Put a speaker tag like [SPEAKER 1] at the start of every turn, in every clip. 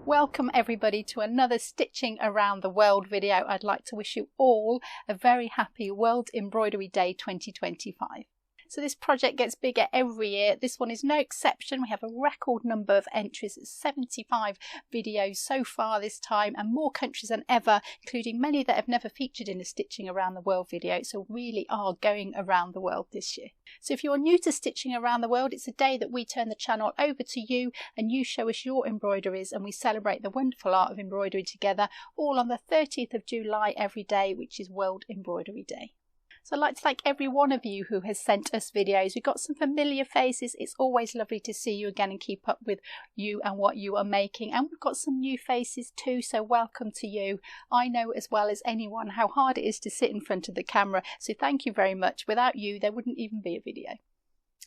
[SPEAKER 1] Welcome everybody to another Stitching Around the World video. I'd like to wish you all a very happy World Embroidery Day 2025. So this project gets bigger every year. This one is no exception. We have a record number of entries, 75 videos so far this time, and more countries than ever, including many that have never featured in a Stitching Around the World video, so really are going around the world this year. So if you're new to Stitching Around the World, it's a day that we turn the channel over to you and you show us your embroideries, and we celebrate the wonderful art of embroidery together, all on the 30th of July every day, which is World Embroidery Day. So I'd like to thank every one of you who has sent us videos. We've got some familiar faces. It's always lovely to see you again and keep up with you and what you are making. And we've got some new faces too, so welcome to you. I know as well as anyone how hard it is to sit in front of the camera, so thank you very much. Without you, there wouldn't even be a video.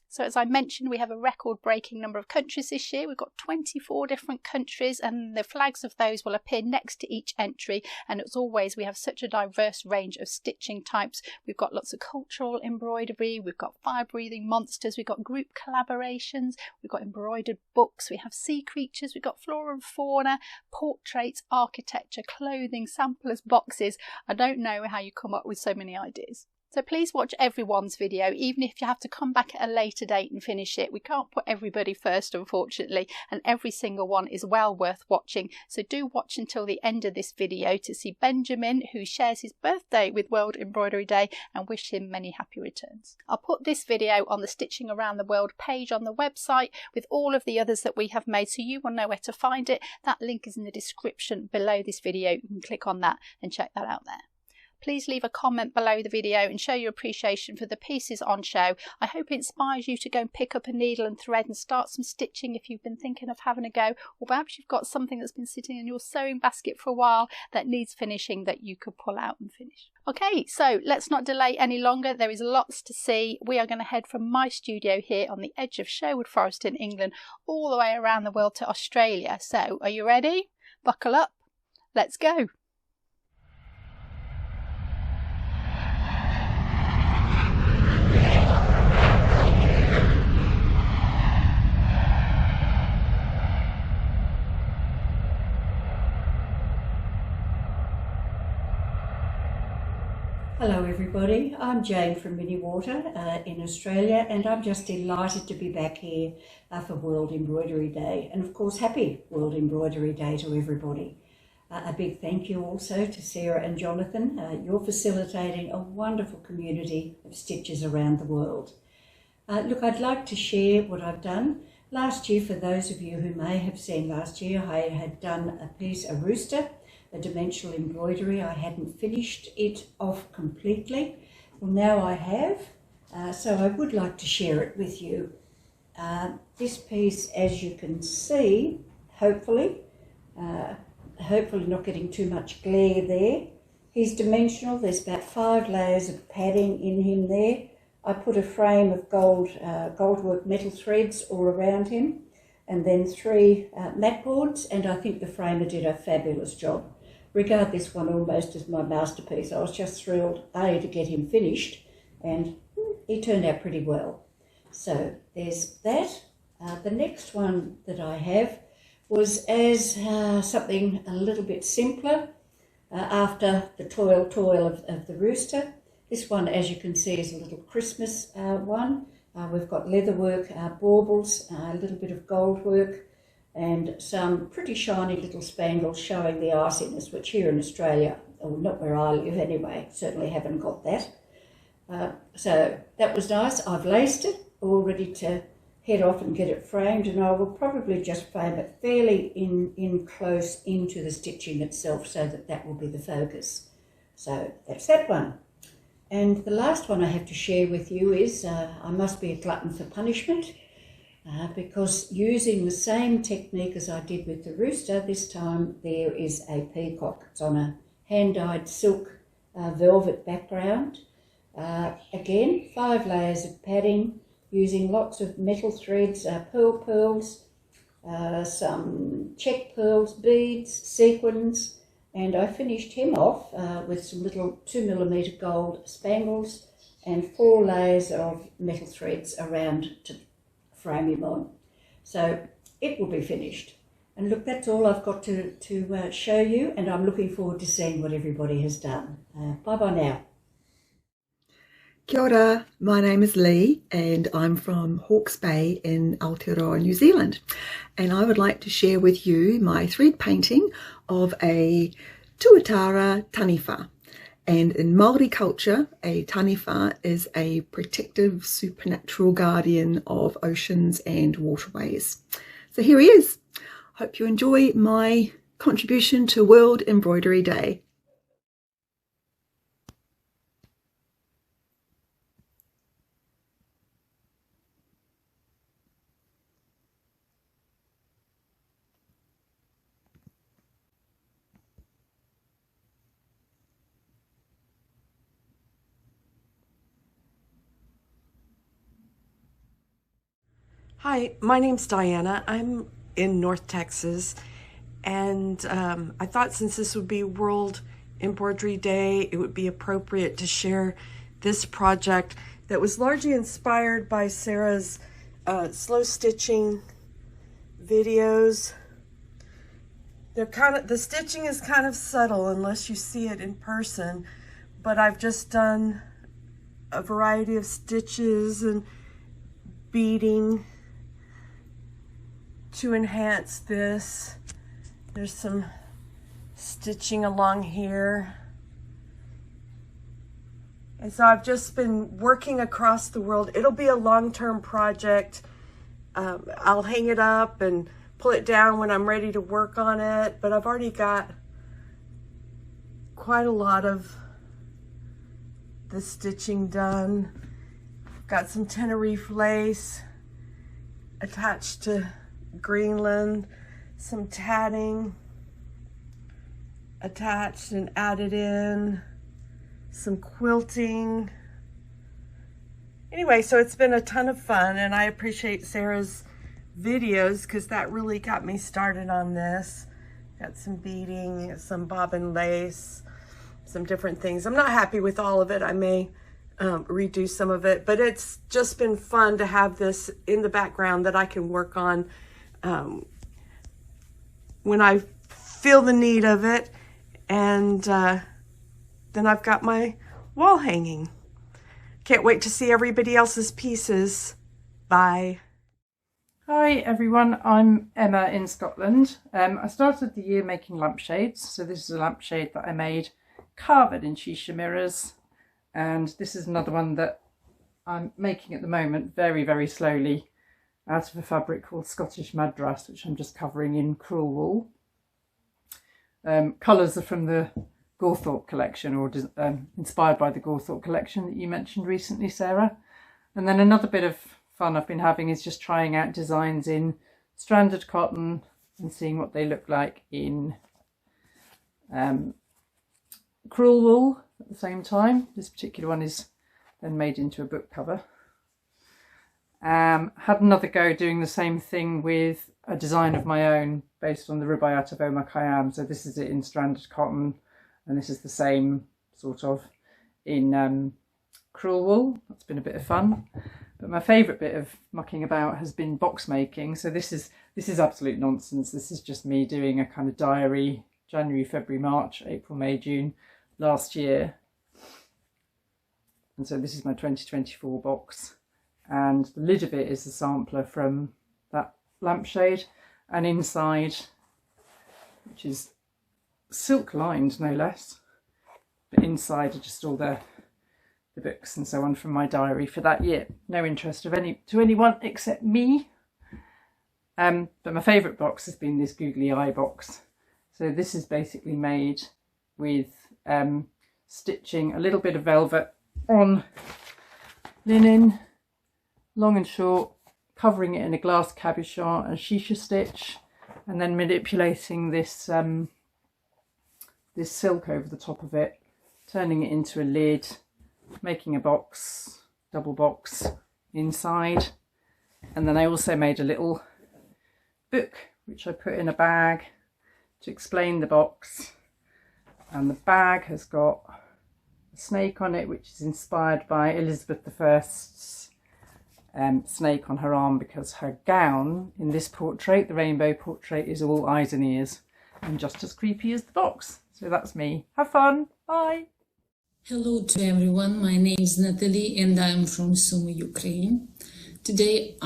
[SPEAKER 1] So as I mentioned, we have a record-breaking number of countries this year. We've got 24 different countries, and the flags of those will appear next to each entry. And as always, we have such a diverse range of stitching types. We've got lots of cultural embroidery, we've got fire-breathing monsters, we've got group collaborations, we've got embroidered books, we have sea creatures, we've got flora and fauna, portraits, architecture, clothing, samplers, boxes. I don't know how you come up with so many ideas. So please watch everyone's video, even if you have to come back at a later date and finish it. We can't put everybody first, unfortunately, and every single one is well worth watching. So do watch until the end of this video to see Benjamin, who shares his birthday with World Embroidery Day, and wish him many happy returns. I'll put this video on the Stitching Around the World page on the website with all of the others that we have made, so you will know where to find it. That link is in the description below this video. You can click on that and check that out there. Please leave a comment below the video and show your appreciation for the pieces on show. I hope it inspires you to go and pick up a needle and thread and start some stitching if you've been thinking of having a go, or perhaps you've got something that's been sitting in your sewing basket for a while that needs finishing that you could pull out and finish. Okay, so let's not delay any longer. There is lots to see. We are going to head from my studio here on the edge of Sherwood Forest in England all the way around the world to Australia. So are you ready? Buckle up. Let's go.
[SPEAKER 2] Hello everybody, I'm Jane from Minnewater in Australia, and I'm just delighted to be back here for World Embroidery Day, and of course happy World Embroidery Day to everybody. A big thank you also to Sarah and Jonathan. You're facilitating a wonderful community of stitches around the world. Look, I'd like to share what I've done. Last year, for those of you who may have seen last year, I had done a rooster, a dimensional embroidery. I hadn't finished it off completely. Well, now I have, so I would like to share it with you. This piece, as you can see, hopefully not getting too much glare there. He's dimensional. There's about 5 layers of padding in him there. I put a frame of goldwork metal threads all around him, and then 3 mat boards, and I think the framer did a fabulous job. Regard this one almost as my masterpiece. I was just thrilled, A, to get him finished, and he turned out pretty well. So there's that. The next one that I have was as something a little bit simpler after the toil of the rooster. This one, as you can see, is a little Christmas one. We've got leatherwork, baubles, a little bit of gold work, and some pretty shiny little spangles showing the iciness, which here in Australia, or not where I live anyway, certainly haven't got that. So that was nice. I've laced it, all ready to head off and get it framed, and I will probably just frame it fairly in close into the stitching itself, so that will be the focus. So that's that one. And the last one I have to share with you is, I must be a glutton for punishment, because using the same technique as I did with the rooster, this time there is a peacock. It's on a hand-dyed silk velvet background. Again, 5 layers of padding, using lots of metal threads, pearls, some Czech pearls, beads, sequins, and I finished him off with some little 2mm gold spangles and 4 layers of metal threads around to frame him on. So it will be finished. And look, that's all I've got to show you, and I'm looking forward to seeing what everybody has done. Bye-bye now.
[SPEAKER 3] Kia ora, my name is Lee and I'm from Hawke's Bay in Aotearoa, New Zealand. And I would like to share with you my thread painting of a tuatara taniwha. And in Māori culture, a taniwha is a protective supernatural guardian of oceans and waterways. So here he is. Hope you enjoy my contribution to World Embroidery Day.
[SPEAKER 4] Hi, my name's Dianna. I'm in North Texas, and I thought since this would be World Embroidery Day, it would be appropriate to share this project that was largely inspired by Sarah's slow stitching videos. The stitching is kind of subtle unless you see it in person, but I've just done a variety of stitches and beading to enhance this. There's some stitching along here. And so I've just been working across the world. It'll be a long-term project. I'll hang it up and pull it down when I'm ready to work on it, but I've already got quite a lot of the stitching done. I've got some Tenerife lace attached to Greenland, some tatting attached and added in, some quilting. Anyway, so it's been a ton of fun, and I appreciate Sarah's videos because that really got me started on this. Got some beading, some bobbin lace, some different things. I'm not happy with all of it. I may redo some of it, but it's just been fun to have this in the background that I can work on when I feel the need of it. And then I've got my wall hanging. Can't wait to see everybody else's pieces. Bye.
[SPEAKER 5] Hi everyone, I'm Emma in Scotland. I started the year making lampshades. So this is a lampshade that I made carved in shisha mirrors. And this is another one that I'm making at the moment very, very slowly out of a fabric called Scottish Madras, which I'm just covering in crewel wool. Colours are from the Gawthorpe collection, or inspired by the Gawthorpe collection that you mentioned recently, Sarah. And then another bit of fun I've been having is just trying out designs in stranded cotton and seeing what they look like in crewel wool at the same time. This particular one is then made into a book cover. Had another go doing the same thing with a design of my own based on the Rubaiyat of Omar Khayyam. So this is it in stranded cotton, and this is the same sort of in crewel wool. That's been a bit of fun. But my favourite bit of mucking about has been box making. So this is absolute nonsense. This is just me doing a kind of diary, January, February, March, April, May, June last year. And so this is my 2024 box. And the lid of it is a sampler from that lampshade. And inside, which is silk lined no less, but inside are just all the books and so on from my diary for that year. No interest of anyone except me. But my favourite box has been this googly eye box. So this is basically made with stitching a little bit of velvet on linen, long and short, covering it in a glass cabochon and shisha stitch, and then manipulating this this silk over the top of it, turning it into a lid, making a box, double box inside. And then I also made a little book which I put in a bag to explain the box, and the bag has got a snake on it which is inspired by Elizabeth I's snake on her arm because her gown in this portrait, the rainbow portrait, is all eyes and ears and just as creepy as the box. So that's me. Have fun. Bye.
[SPEAKER 6] Hello to everyone. My name is Natalie and I'm from Sumy, Ukraine. Today,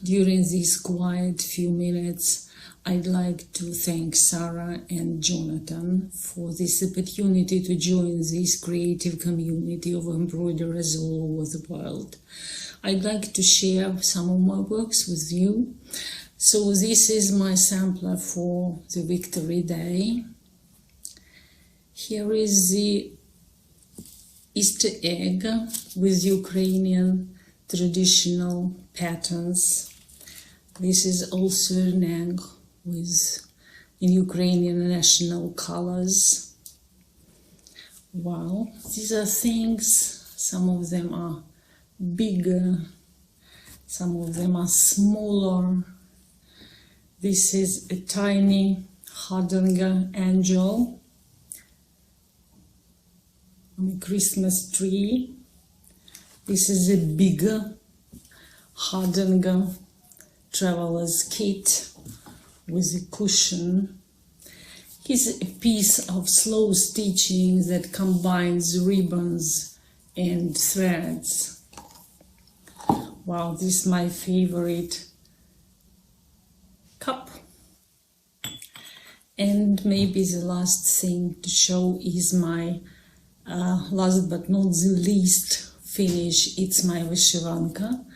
[SPEAKER 6] during these quiet few minutes, I'd like to thank Sarah and Jonathan for this opportunity to join this creative community of embroiderers all over the world. I'd like to share some of my works with you. So this is my sampler for the Victory Day. Here is the Easter egg with Ukrainian traditional patterns. This is also an egg with in Ukrainian national colors. Wow, these are things, some of them are bigger, some of them are smaller. This is a tiny hardanger angel on a Christmas tree. This is a bigger hardanger traveler's kit with a cushion. Here's a piece of slow stitching that combines ribbons and threads. Wow, this is my favorite cup. And maybe the last thing to show is my last but not the least finish. It's my vyshyvanka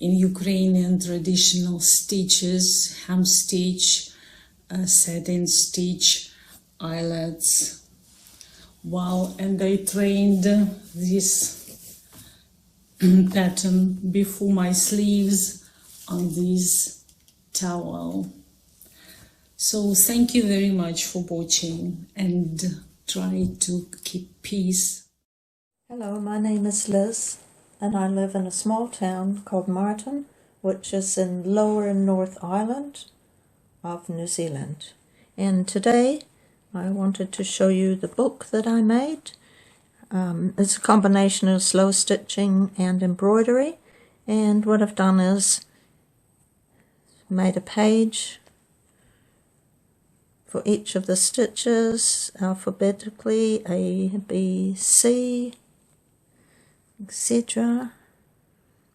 [SPEAKER 6] in Ukrainian traditional stitches, hem stitch, satin stitch, eyelets. Wow, and I trained this pattern before my sleeves on this towel. So thank you very much for watching and try to keep peace.
[SPEAKER 7] Hello, my name is Liz and I live in a small town called Martin, which is in Lower North Island of New Zealand. And today I wanted to show you the book that I made. It's a combination of slow stitching and embroidery, and what I've done is made a page for each of the stitches alphabetically, A, B, C, etc.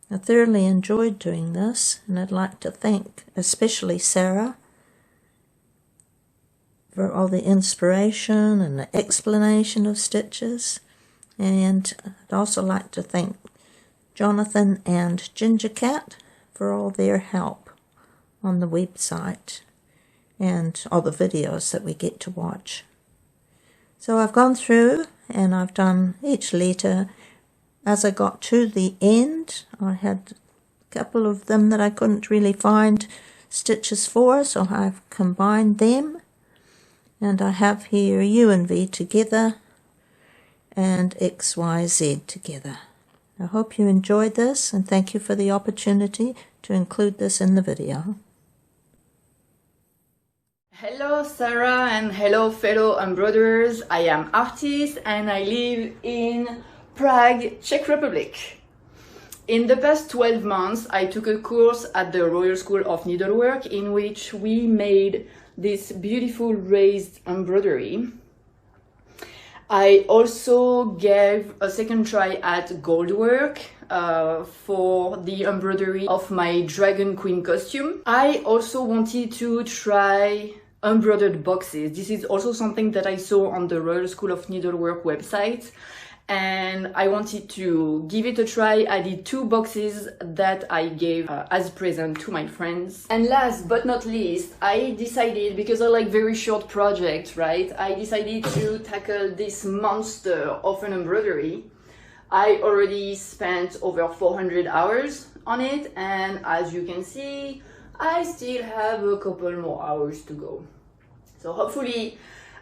[SPEAKER 7] I thoroughly enjoyed doing this, and I'd like to thank especially Sarah for all the inspiration and the explanation of stitches, and I'd also like to thank Jonathan and Ginger Cat for all their help on the website and all the videos that we get to watch. So I've gone through and I've done each letter. As I got to the end, I had a couple of them that I couldn't really find stitches for, so I've combined them. And I have here U and V together and X, Y, Z together. I hope you enjoyed this, and thank you for the opportunity to include this in the video.
[SPEAKER 8] Hello Sarah and hello fellow embroiderers. I am Artis and I live in Prague, Czech Republic. In the past 12 months I took a course at the Royal School of Needlework in which we made this beautiful raised embroidery. I also gave a second try at goldwork for the embroidery of my Dragon Queen costume. I also wanted to try embroidered boxes. This is also something that I saw on the Royal School of Needlework website, and I wanted to give it a try. I did 2 boxes that I gave as a present to my friends. And last but not least, I decided, because I like very short projects, right? I decided to tackle this monster of an embroidery. I already spent over 400 hours on it, and as you can see, I still have a couple more hours to go. So hopefully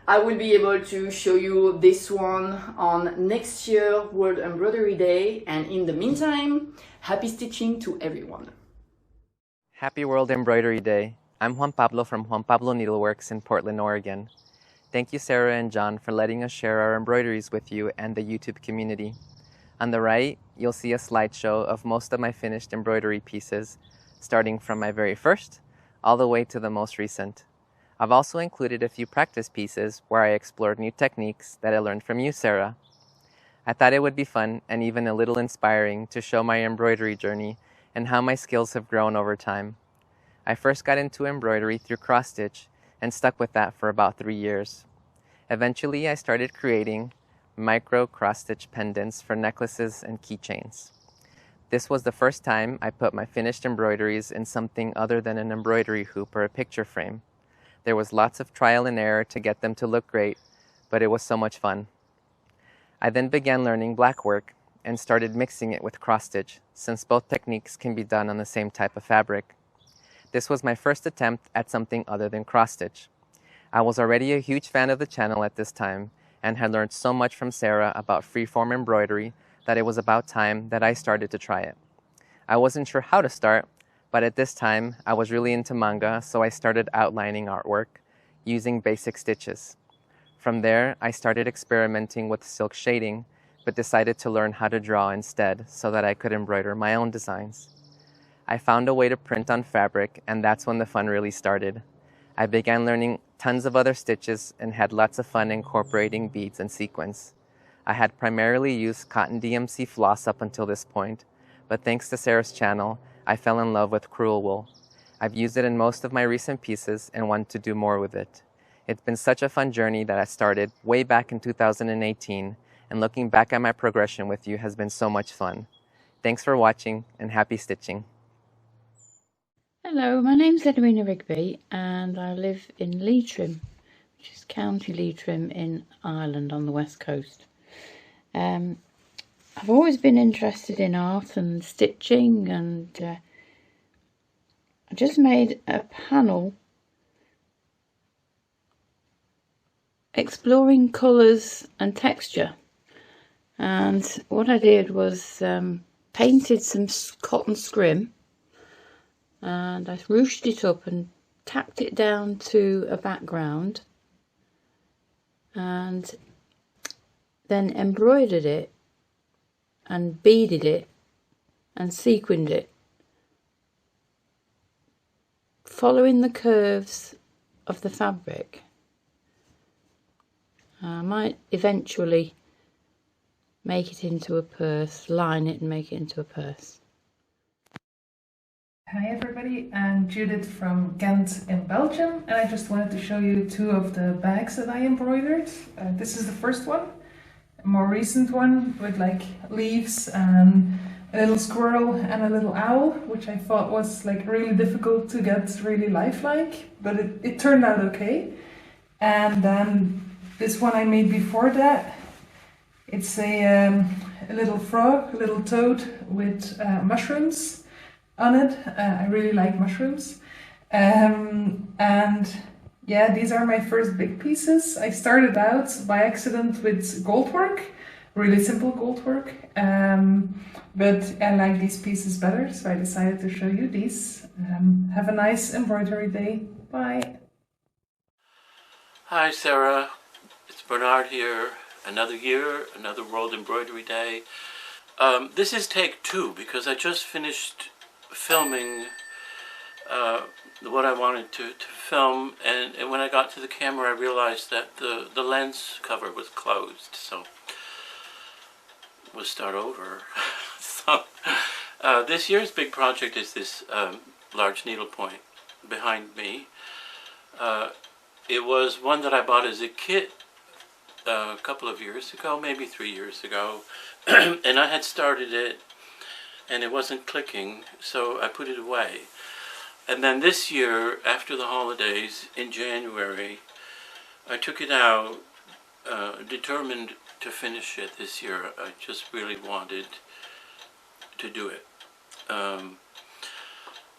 [SPEAKER 8] I will be able to show you this one on next year World Embroidery Day, and in the meantime, happy stitching to everyone.
[SPEAKER 9] Happy World Embroidery Day. I'm Juan Pablo from Juan Pablo Needleworks in Portland, Oregon. Thank you Sarah and John for letting us share our embroideries with you and the YouTube community. On the right, you'll see a slideshow of most of my finished embroidery pieces, starting from my very first, all the way to the most recent. I've also included a few practice pieces where I explored new techniques that I learned from you, Sarah. I thought it would be fun and even a little inspiring to show my embroidery journey and how my skills have grown over time. I first got into embroidery through cross-stitch and stuck with that for about 3 years. Eventually, I started creating micro cross-stitch pendants for necklaces and keychains. This was the first time I put my finished embroideries in something other than an embroidery hoop or a picture frame. There was lots of trial and error to get them to look great, but it was so much fun. I then began learning black work and started mixing it with cross-stitch, since both techniques can be done on the same type of fabric. This was my first attempt at something other than cross-stitch. I was already a huge fan of the channel at this time and had learned so much from Sarah about freeform embroidery that it was about time that I started to try it. I wasn't sure how to start, but at this time I was really into manga, so I started outlining artwork using basic stitches. From there, I started experimenting with silk shading, but decided to learn how to draw instead so that I could embroider my own designs. I found a way to print on fabric, and that's when the fun really started. I began learning tons of other stitches and had lots of fun incorporating beads and sequins. I had primarily used cotton DMC floss up until this point, but thanks to Sarah's channel, I fell in love with crewel wool. I've used it in most of my recent pieces and want to do more with it. It's been such a fun journey that I started way back in 2018, and looking back at my progression with you has been so much fun. Thanks for watching, and happy stitching.
[SPEAKER 10] Hello, my name's Edwina Rigby and I live in Leitrim, which is County Leitrim in Ireland on the west coast. I've always been interested in art and stitching, and I just made a panel exploring colours and texture, and what I did was painted some cotton scrim, and I ruched it up and tacked it down to a background and then embroidered it and beaded it and sequined it, following the curves of the fabric. I might eventually make it into a purse, line it and make it into a purse.
[SPEAKER 11] Hi everybody, I'm Judith from Ghent in Belgium, and I just wanted to show you two of the bags that I embroidered. This is the first one, a more recent one with like leaves and a little squirrel and a little owl, which I thought was like really difficult to get really lifelike, but it turned out okay. And then this one I made before that. It's a little frog, a little toad with mushrooms on it. I really like mushrooms. And yeah, these are my first big pieces. I started out by accident with goldwork, really simple goldwork, but I like these pieces better, so I decided to show you these. Have a nice embroidery day. Bye.
[SPEAKER 12] Hi Sarah, it's Bernard here. Another year, another World Embroidery Day. This is take 2 because I just finished filming what I wanted to film, and when I got to the camera I realized that the lens cover was closed, so we'll start over. So this year's big project is this large needlepoint behind me. It was one that I bought as a kit a couple of years ago, maybe 3 years ago, and I had started it and it wasn't clicking, so I put it away. And then this year, after the holidays in January, I took it out, determined to finish it this year. I just really wanted to do it.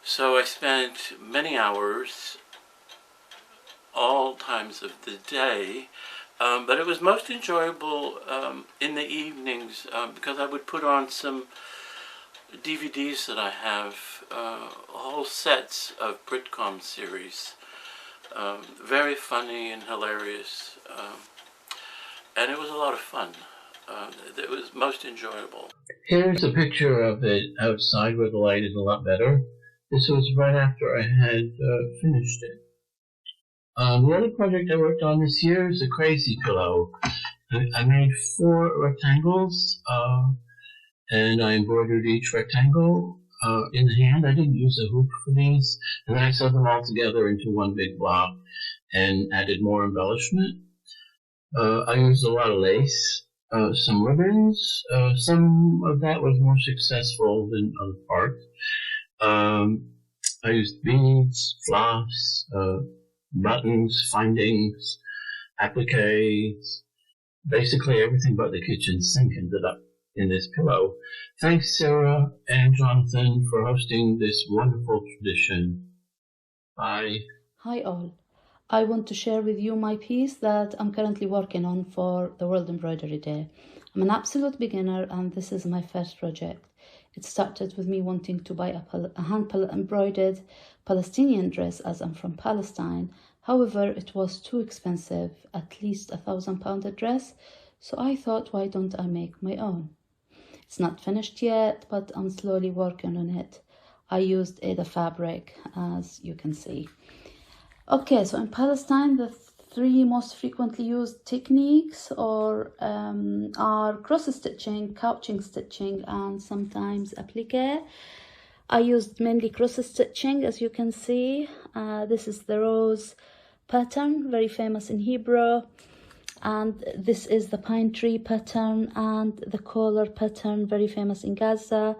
[SPEAKER 12] So I spent many hours, all times of the day, but it was most enjoyable in the evenings because I would put on some DVDs that I have, whole sets of Britcom series, very funny and hilarious, and it was a lot of fun. It was most enjoyable.
[SPEAKER 13] Here's a picture of it outside where the light is a lot better. This was right after I had finished it. The other project I worked on this year is a crazy pillow. I made 4 rectangles, and I embroidered each rectangle in hand. I didn't use a hoop for these, and then I sewed them all together into one big block and added more embellishment. I used a lot of lace, some ribbons. Some of that was more successful than other parts. I used beads, floss, buttons, findings, appliques, basically everything but the kitchen sink ended up in this pillow. Thanks, Sarah and Jonathan, for hosting this wonderful tradition. Bye.
[SPEAKER 14] Hi all. I want to share with you my piece that I'm currently working on for the World Embroidery Day. I'm an absolute beginner and this is my first project. It started with me wanting to buy a hand-embroidered Palestinian dress as I'm from Palestine. However, it was too expensive, at least £1,000 a dress, so I thought, why don't I make my own? It's not finished yet, but I'm slowly working on it. I used Ada fabric, as you can see. Okay, so in Palestine, the 3 most frequently used techniques are cross-stitching, couching stitching, and sometimes applique. I used mainly cross-stitching, as you can see. This is the rose pattern, very famous in Hebrew. And this is the pine tree pattern and the collar pattern, very famous in Gaza.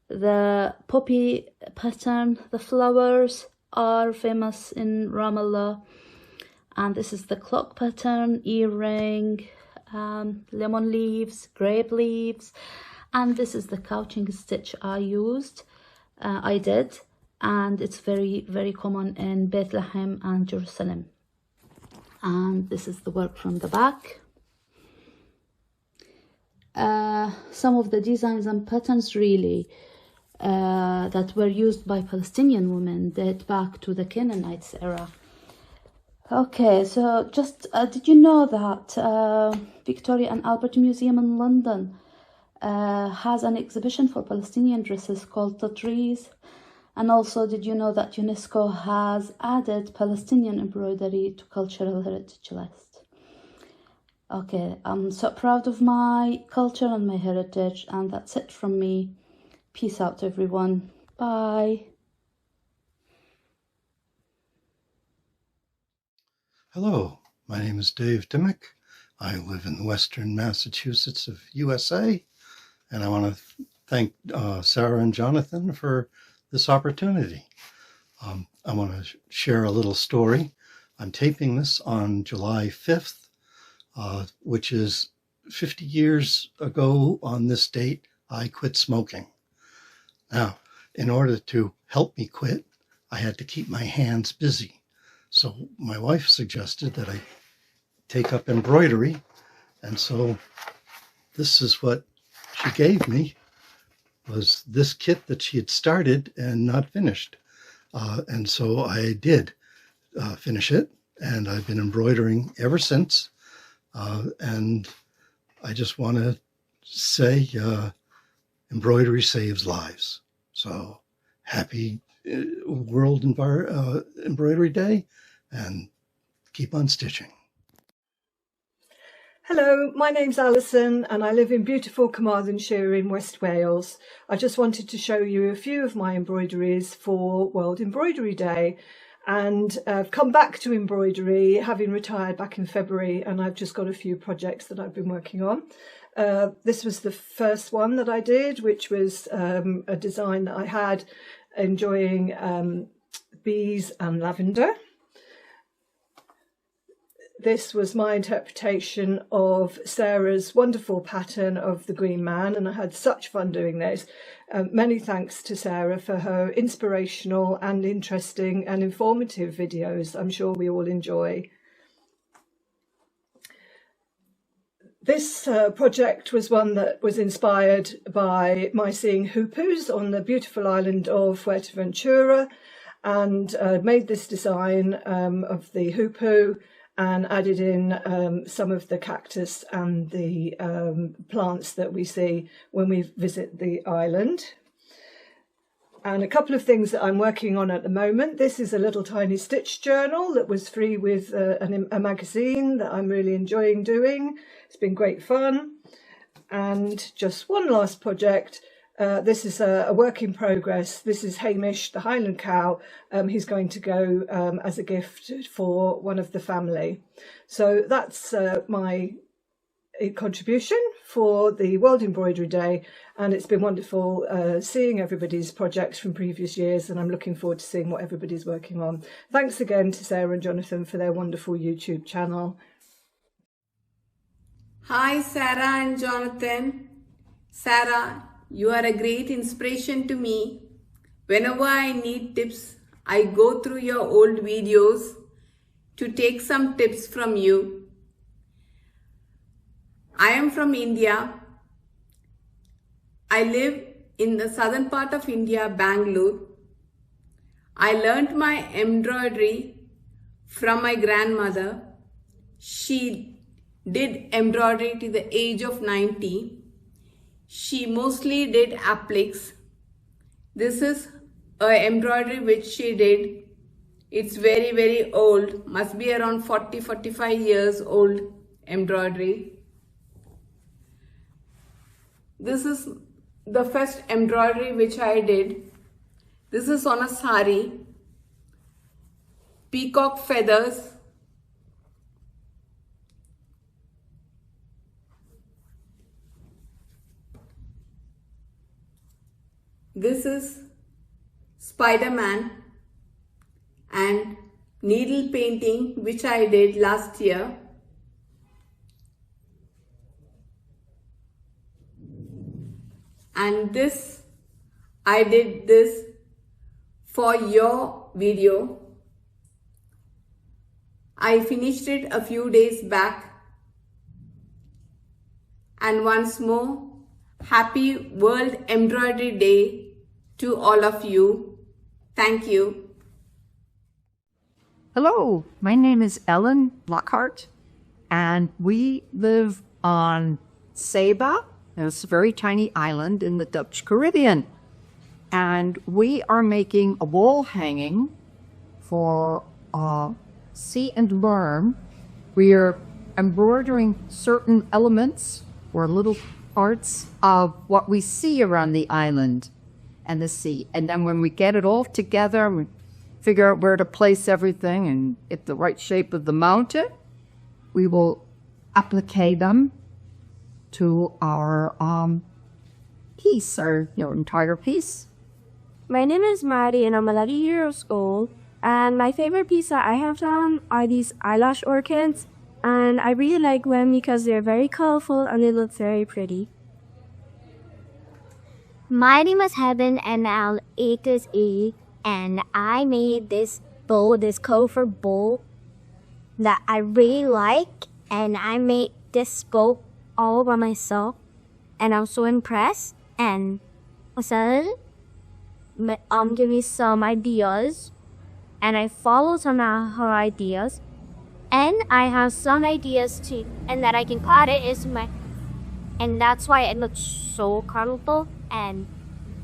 [SPEAKER 14] The poppy pattern, the flowers, are famous in Ramallah. And this is the clock pattern, earring, lemon leaves, grape leaves. And this is the couching stitch I did. And it's very, very common in Bethlehem and Jerusalem. And this is the work from the back. Some of the designs and patterns really that were used by Palestinian women date back to the Canaanites era. Okay, so just did you know that Victoria and Albert Museum in London has an exhibition for Palestinian dresses called The Trees? And also, did you know that UNESCO has added Palestinian embroidery to cultural heritage list? Okay, I'm so proud of my culture and my heritage, and that's it from me. Peace out, everyone. Bye.
[SPEAKER 15] Hello, my name is Dave Dimmick. I live in western Massachusetts of USA, and I want to thank Sarah and Jonathan for this opportunity. I want to share a little story. I'm taping this on July 5th, which is 50 years ago on this date, I quit smoking. Now, in order to help me quit, I had to keep my hands busy. So my wife suggested that I take up embroidery, and so this is what she gave me, was this kit that she had started and not finished. And so I did finish it, and I've been embroidering ever since. And I just want to say embroidery saves lives. So happy World Embroidery Day, and keep on stitching.
[SPEAKER 16] Hello, my name's Alison and I live in beautiful Carmarthenshire in West Wales. I just wanted to show you a few of my embroideries for World Embroidery Day, and I've come back to embroidery having retired back in February, and I've just got a few projects that I've been working on. This was the first one that I did, which was a design that I had enjoying bees and lavender. This was my interpretation of Sarah's wonderful pattern of the Green Man, and I had such fun doing this. Many thanks to Sarah for her inspirational and interesting and informative videos. I'm sure we all enjoy. This project was one that was inspired by my seeing hoopoes on the beautiful island of Fuerteventura, and made this design of the hoopoo and added in some of the cactus and the plants that we see when we visit the island. And a couple of things that I'm working on at the moment. This is a little tiny stitch journal that was free with a magazine that I'm really enjoying doing. It's been great fun. And just one last project. This is a work in progress. This is Hamish, the Highland cow. He's going to go as a gift for one of the family. So that's my contribution for the World Embroidery Day, and it's been wonderful seeing everybody's projects from previous years, and I'm looking forward to seeing what everybody's working on. Thanks again to Sarah and Jonathan for their wonderful YouTube channel.
[SPEAKER 17] Hi Sarah and Jonathan. Sarah, you are a great inspiration to me. Whenever I need tips, I go through your old videos to take some tips from you. I am from India. I live in the southern part of India, Bangalore. I learnt my embroidery from my grandmother. She did embroidery to the age of 90. She mostly did appliques. This is an embroidery which she did. It's very, very old. Must be around 40-45 years old embroidery. This is the first embroidery which I did. This is on a sari. Peacock feathers. This is Spider-Man and needle painting which I did last year. And this, I did this for your video. I finished it a few days back. And once more, happy World Embroidery Day to all of you. Thank you.
[SPEAKER 18] Hello, my name is Ellen Lockhart, and we live on Saba. It's a very tiny island in the Dutch Caribbean. And we are making a wall hanging for See and Learn. We are embroidering certain elements or little parts of what we see around the island and the sea. And then when we get it all together, we figure out where to place everything and get the right shape of the mountain, we will applique them to our piece, our entire piece.
[SPEAKER 19] My name is Maddie and I'm 11 years old, and my favorite piece that I have done are these eyelash orchids, and I really like them because they're very colorful and they look very pretty.
[SPEAKER 20] My name is Helen and I'm 8 years old, and I made this bowl, this colorful bowl that I really like, and I made this bowl all by myself, and I'm so impressed. And also, give me some ideas, and I follow some of her ideas, and I have some ideas too, and that I can cut it is and that's why it looks so colorful, and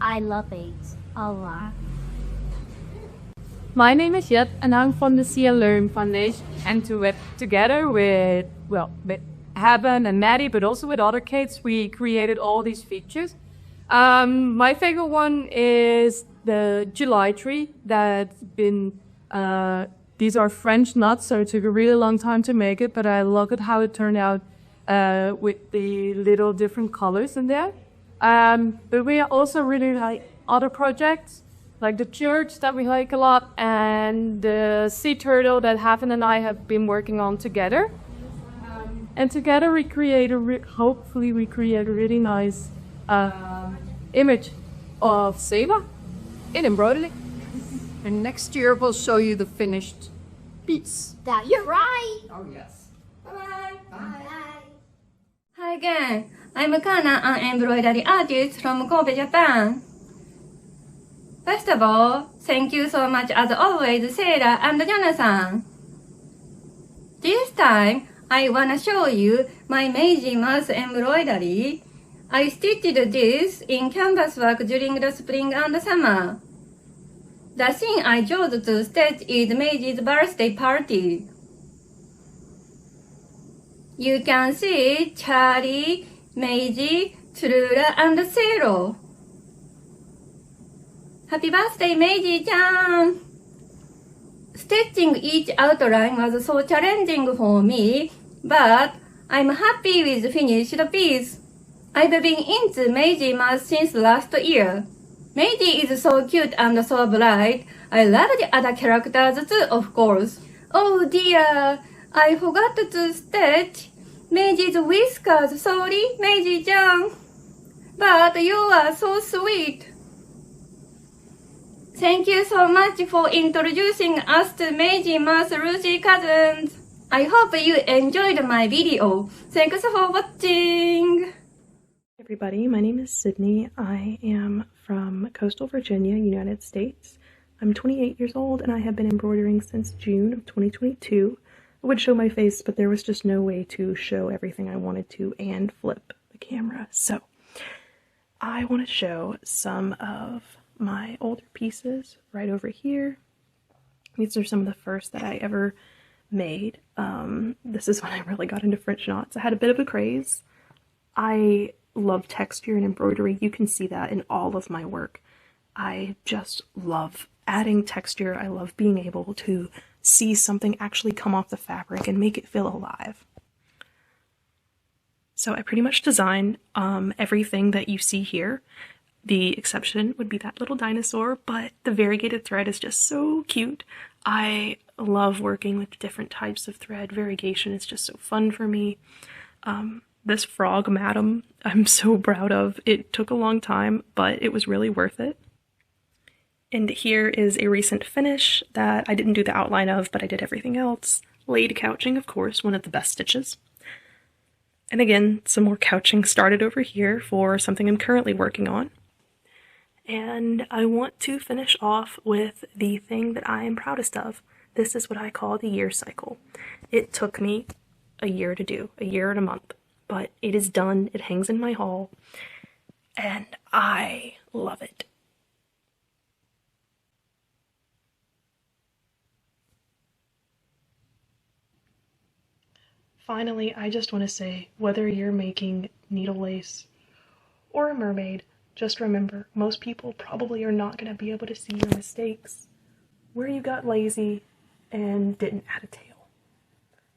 [SPEAKER 20] I love it a lot.
[SPEAKER 21] My name is Judith, and I'm from the See and Learn Foundation, and together with Helen and Maddie, but also with other kids, we created all these features. My favorite one is the July tree that's been, these are French nuts, so it took a really long time to make it, but I love it how it turned out with the little different colors in there. But we also really like other projects, like the church that we like a lot, and the sea turtle that Helen and I have been working on together. And together we create hopefully we create a really nice image of Saba in embroidery. And next year we'll show you the finished piece.
[SPEAKER 20] That you're right.
[SPEAKER 21] Oh yes.
[SPEAKER 20] Bye-bye. Bye.
[SPEAKER 22] Hi again. I'm Kana, an embroidery artist from Kobe, Japan. First of all, thank you so much as always, Sarah and Jonathan. This time, I wanna show you my Meiji mouse embroidery. I stitched this in canvas work during the spring and summer. The scene I chose to stitch is Meiji's birthday party. You can see Charlie, Meiji, Trula, and Zero. Happy birthday, Meiji-chan! Stitching each outline was so challenging for me, but I'm happy with the finished piece. I've been into Meiji mouse since last year. Meiji is so cute and so bright. I love the other characters too, of course. Oh dear, I forgot to stitch Meiji's whiskers. Sorry, Meiji-chan. But you are so sweet. Thank you so much for introducing us to Meiji mouse Rosie cousins. I hope you enjoyed my video. Thanks for watching.
[SPEAKER 1] Everybody, my name is Sydney. I am from coastal Virginia, United States. I'm 28 years old and I have been embroidering since June of 2022. I would show my face, but there was just no way to show everything I wanted to and flip the camera. So I want to show some of my older pieces right over here. These are some of the first that I ever made. This is when I really got into French knots. I had a bit of a craze. I love texture and embroidery. You can see that in all of my work. I just love adding texture. I love being able to see something actually come off the fabric and make it feel alive. So I pretty much designed everything that you see here. The exception would be that little dinosaur, but the variegated thread is just so cute. I love working with different types of thread. Variegation is just so fun for me. This frog madam I'm so proud of. It took a long time, but it was really worth it. And here is a recent finish that I didn't do the outline of, but I did everything else. Laid couching, of course, one of the best stitches. And again, some more couching started over here for something I'm currently working on. And I want to finish off with the thing that I am proudest of. This is what I call the year cycle. It took me a year to do, a year and a month, but it is done. It hangs in my hall, and I love it. Finally, I just want to say, whether you're making needle lace or a mermaid, just remember, most people probably are not going to be able to see your mistakes, where you got lazy and didn't add a tail.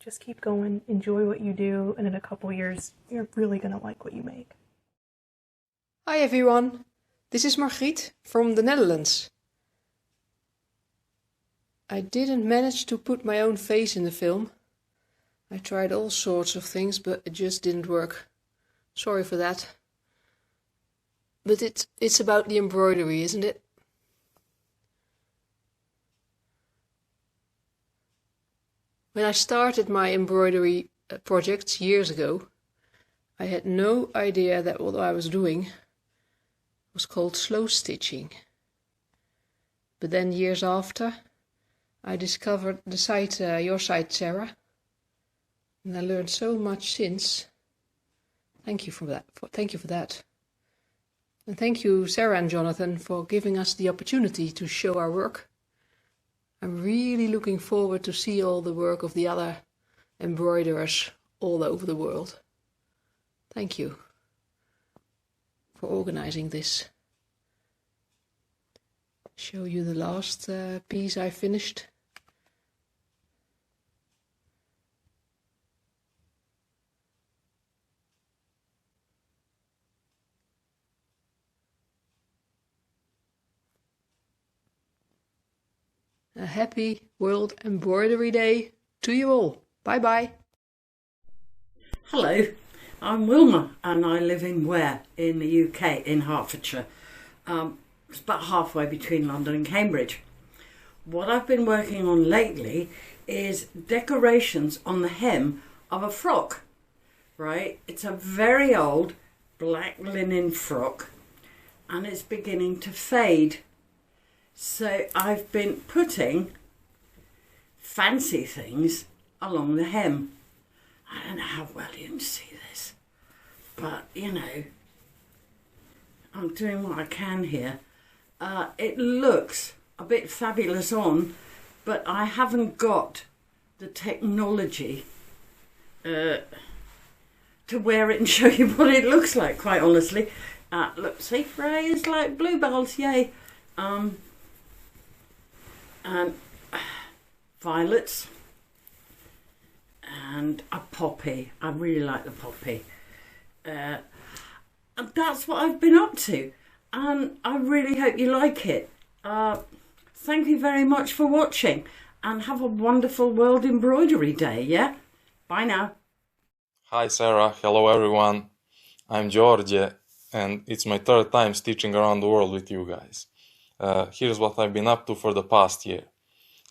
[SPEAKER 1] Just keep going, enjoy what you do, and in a couple years, you're really going to like what you make.
[SPEAKER 2] Hi everyone, this is Margriet from the Netherlands. I didn't manage to put my own face in the film. I tried all sorts of things, but it just didn't work. Sorry for that. But it's about the embroidery, isn't it? When I started my embroidery projects years ago, I had no idea that what I was doing was called slow stitching. But then years after, I discovered the site, your site, Sarah, and I learned so much since. Thank you for that. Thank you for that. And thank you, Sarah and Jonathan, for giving us the opportunity to show our work. I'm really looking forward to see all the work of the other embroiderers all over the world. Thank you for organizing this. Show you the last piece I finished. A happy World Embroidery Day to you all. Bye bye.
[SPEAKER 23] Hello, I'm Wilma and I live in Ware in the UK, in Hertfordshire. It's about halfway between London and Cambridge. What I've been working on lately is decorations on the hem of a frock, right? It's a very old black linen frock and it's beginning to fade. So I've been putting fancy things along the hem. I don't know how well you can see this, but you know, I'm doing what I can here. It looks a bit fabulous on, but I haven't got the technology to wear it and show you what it looks like, quite honestly. Look, see, Ray is like bluebells, yay. And violets and a poppy. I really like the poppy. And that's what I've been up to, and I really hope you like it. Thank you very much for watching, and have a wonderful World Embroidery Day, yeah? Bye now.
[SPEAKER 3] Hi Sarah, hello everyone. I'm Đorđe, and it's my third time stitching around the world with you guys. Here's what I've been up to for the past year.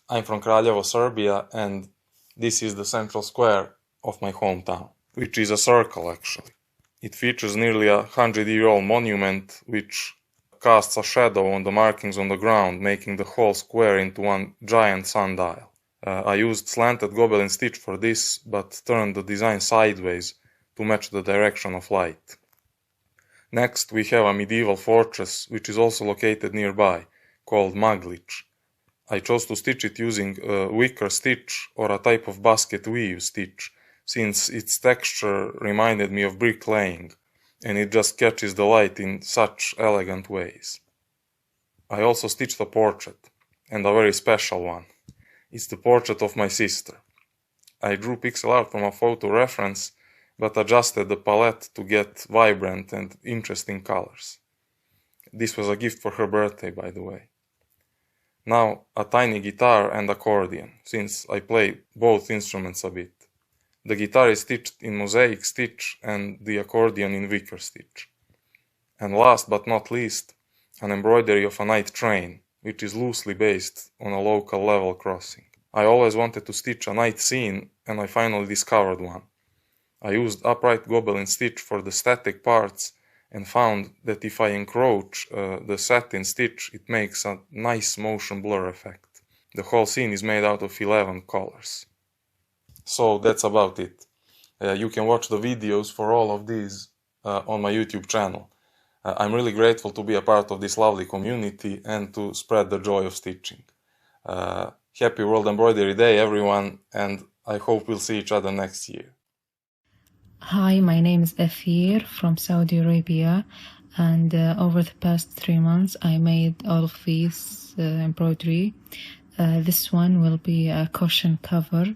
[SPEAKER 3] I'm from Kraljevo, Serbia, and this is the central square of my hometown, which is a circle actually. It features nearly 100-year-old monument which casts a shadow on the markings on the ground, making the whole square into one giant sundial. I used slanted gobelin stitch for this, but turned the design sideways to match the direction of light. Next we have a medieval fortress which is also located nearby, called Margriet. I chose to stitch it using a wicker stitch or a type of basket weave stitch, since its texture reminded me of bricklaying, and it just catches the light in such elegant ways. I also stitched a portrait, and a very special one. It's the portrait of my sister. I drew pixel art from a photo reference, but adjusted the palette to get vibrant and interesting colors. This was a gift for her birthday, by the way. Now, a tiny guitar and accordion, since I play both instruments a bit. The guitar is stitched in mosaic stitch and the accordion in wicker stitch. And last but not least, an embroidery of a night train, which is loosely based on a local level crossing. I always wanted to stitch a night scene, and I finally discovered one. I used upright gobelin stitch for the static parts and found that if I encroach the satin stitch, it makes a nice motion blur effect. The whole scene is made out of 11 colors. So that's about it. You can watch the videos for all of these on my YouTube channel. I'm really grateful to be a part of this lovely community and to spread the joy of stitching. Happy World Embroidery Day, everyone, and I hope we'll see each other next year.
[SPEAKER 4] Hi, my name is Atheer from Saudi Arabia, and over the past 3 months I made all of these embroidery. This one will be a cushion cover,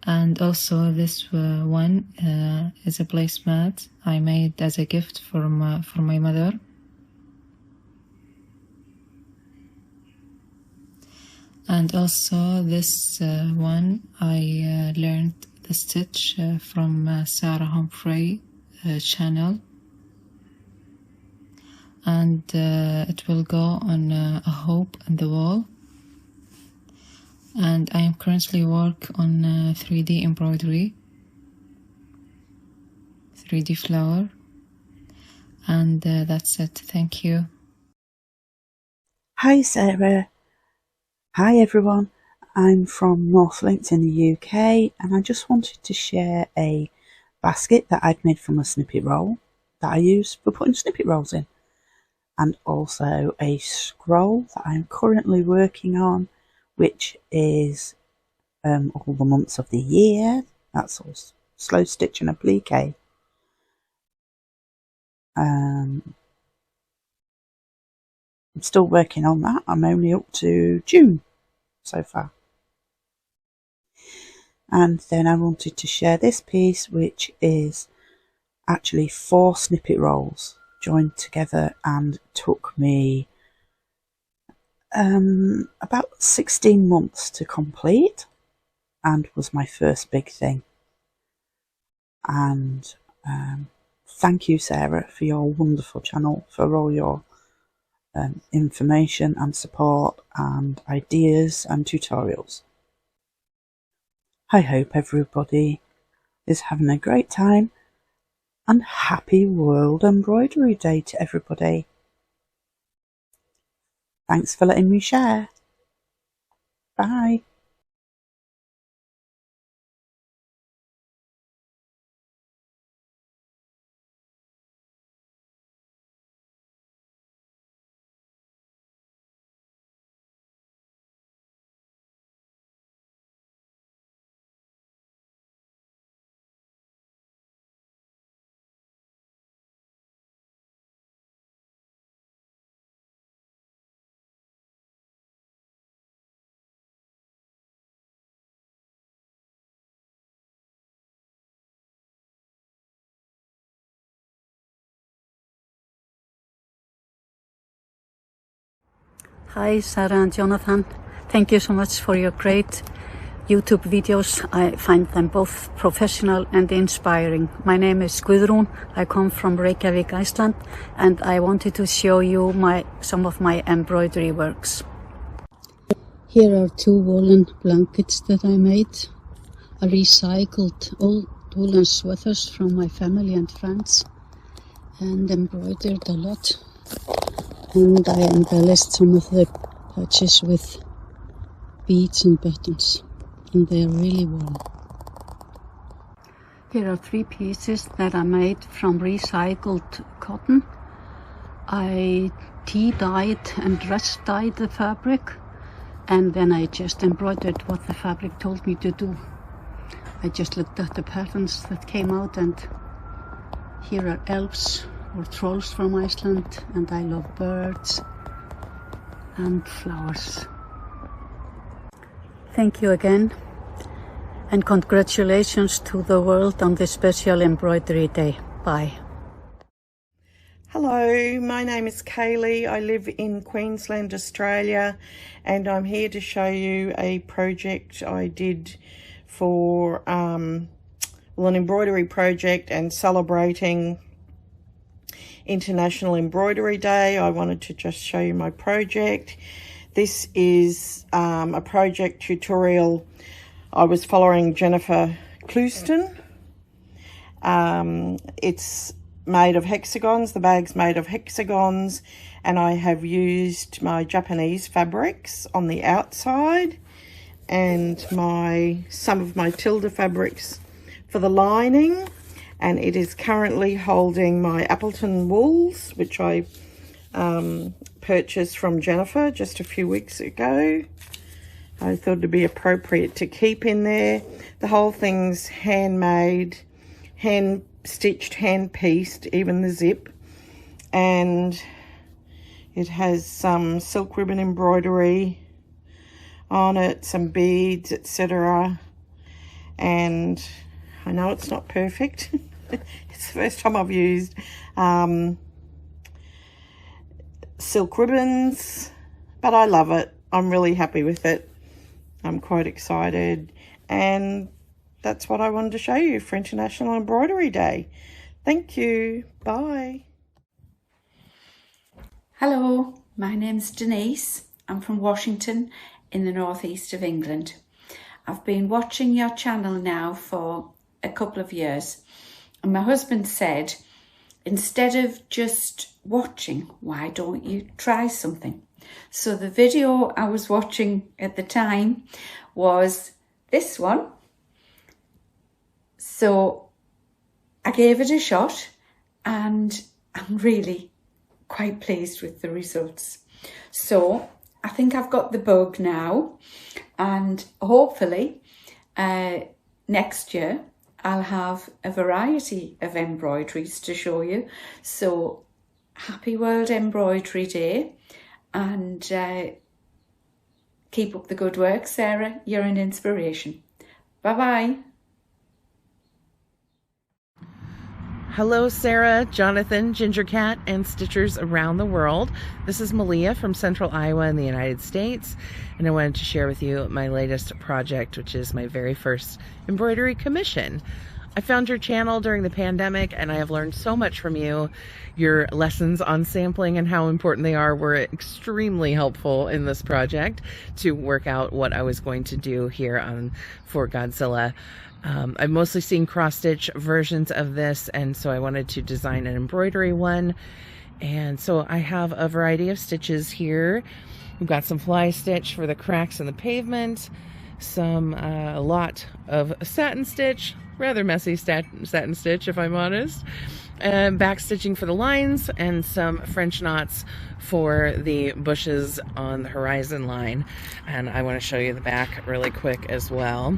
[SPEAKER 4] and also this one is a placemat I made as a gift for my mother. And also this one I learned the stitch from Sarah Homfray channel, and it will go on a hoop on the wall. And I am currently working on 3D embroidery, 3D flower, and that's it. Thank you.
[SPEAKER 5] Hi Sarah. Hi everyone. I'm from North Links in the UK, and I just wanted to share a basket that I'd made from a snippet roll that I use for putting snippet rolls in, and also a scroll that I'm currently working on, which is all the months of the year. That's all slow stitch and applique. I'm still working on that. I'm only up to June so far. And then I wanted to share this piece, which is actually 4 snippet rolls joined together and took me about 16 months to complete, and was my first big thing. And thank you Sarah for your wonderful channel, for all your information and support and ideas and tutorials. I hope everybody is having a great time, and happy World Embroidery Day to everybody. Thanks for letting me share. Bye.
[SPEAKER 6] Hi, Sarah and Jonathan. Thank you so much for your great YouTube videos. I find them both professional and inspiring. My name is Guðrún. I come from Reykjavik, Iceland, and I wanted to show you some of my embroidery works. Here are 2 woolen blankets that I made. I recycled old woolen sweaters from my family and friends and embroidered a lot. And I embellished some of the patches with beads and buttons. And they are really warm. Here are 3 pieces that I made from recycled cotton. I tea-dyed and dress dyed the fabric, and then I just embroidered what the fabric told me to do. I just looked at the patterns that came out, and here are elves or trolls from Iceland, and I love birds and flowers. Thank you again, and congratulations to the world on this special embroidery day. Bye.
[SPEAKER 7] Hello, my name is Kaylee. I live in Queensland, Australia, and I'm here to show you a project I did for an embroidery project and celebrating International Embroidery Day. I wanted to just show you my project. This is a project tutorial. I was following Jennifer Clouston. It's made of hexagons. The bag's made of hexagons, and I have used my Japanese fabrics on the outside and some of my Tilda fabrics for the lining, and it is currently holding my Appleton wools, which I purchased from Jennifer just a few weeks ago. I thought it'd be appropriate to keep in there. The whole thing's handmade, hand stitched, hand pieced, even the zip, and it has some silk ribbon embroidery on it, some beads, etc. And I know it's not perfect. It's the first time I've used silk ribbons, but I love it. I'm really happy with it. I'm quite excited, and that's what I wanted to show you for International Embroidery Day. Thank you. Bye.
[SPEAKER 8] Hello, my name's Denise. I'm from Washington in the northeast of England. I've been watching your channel now for a couple of years, and my husband said, instead of just watching, why don't you try something? So the video I was watching at the time was this one. So I gave it a shot, and I'm really quite pleased with the results. So I think I've got the bug now, and hopefully next year I'll have a variety of embroideries to show you. So happy World Embroidery Day, and keep up the good work, Sarah. You're an inspiration. Bye-bye.
[SPEAKER 24] Hello, Sarah, Jonathan, Ginger Cat, and Stitchers around the world. This is Melia from Central Iowa in the United States, and I wanted to share with you my latest project, which is my very first embroidery commission. I found your channel during the pandemic, and I have learned so much from you. Your lessons on sampling and how important they are were extremely helpful in this project to work out what I was going to do here for Godzilla. I've mostly seen cross-stitch versions of this, and so I wanted to design an embroidery one. And so I have a variety of stitches here. We've got some fly stitch for the cracks in the pavement, a lot of satin stitch, rather messy satin stitch if I'm honest, and back stitching for the lines, and some French knots for the bushes on the horizon line. And I want to show you the back really quick as well.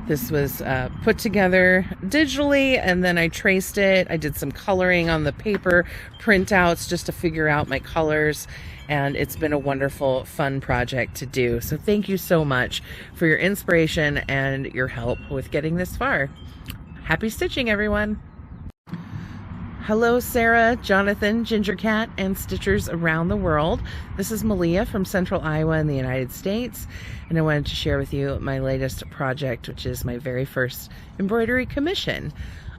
[SPEAKER 24] This was put together digitally, and then I traced it. I did some coloring on the paper printouts just to figure out my colors, and it's been a wonderful, fun project to do. So thank you so much for your inspiration and your help with getting this far. Happy stitching, everyone. Hello, Sarah, Jonathan, Ginger Cat, and Stitchers around the world. This is Melia from Central Iowa in the United States, and I wanted to share with you my latest project, which is my very first embroidery commission.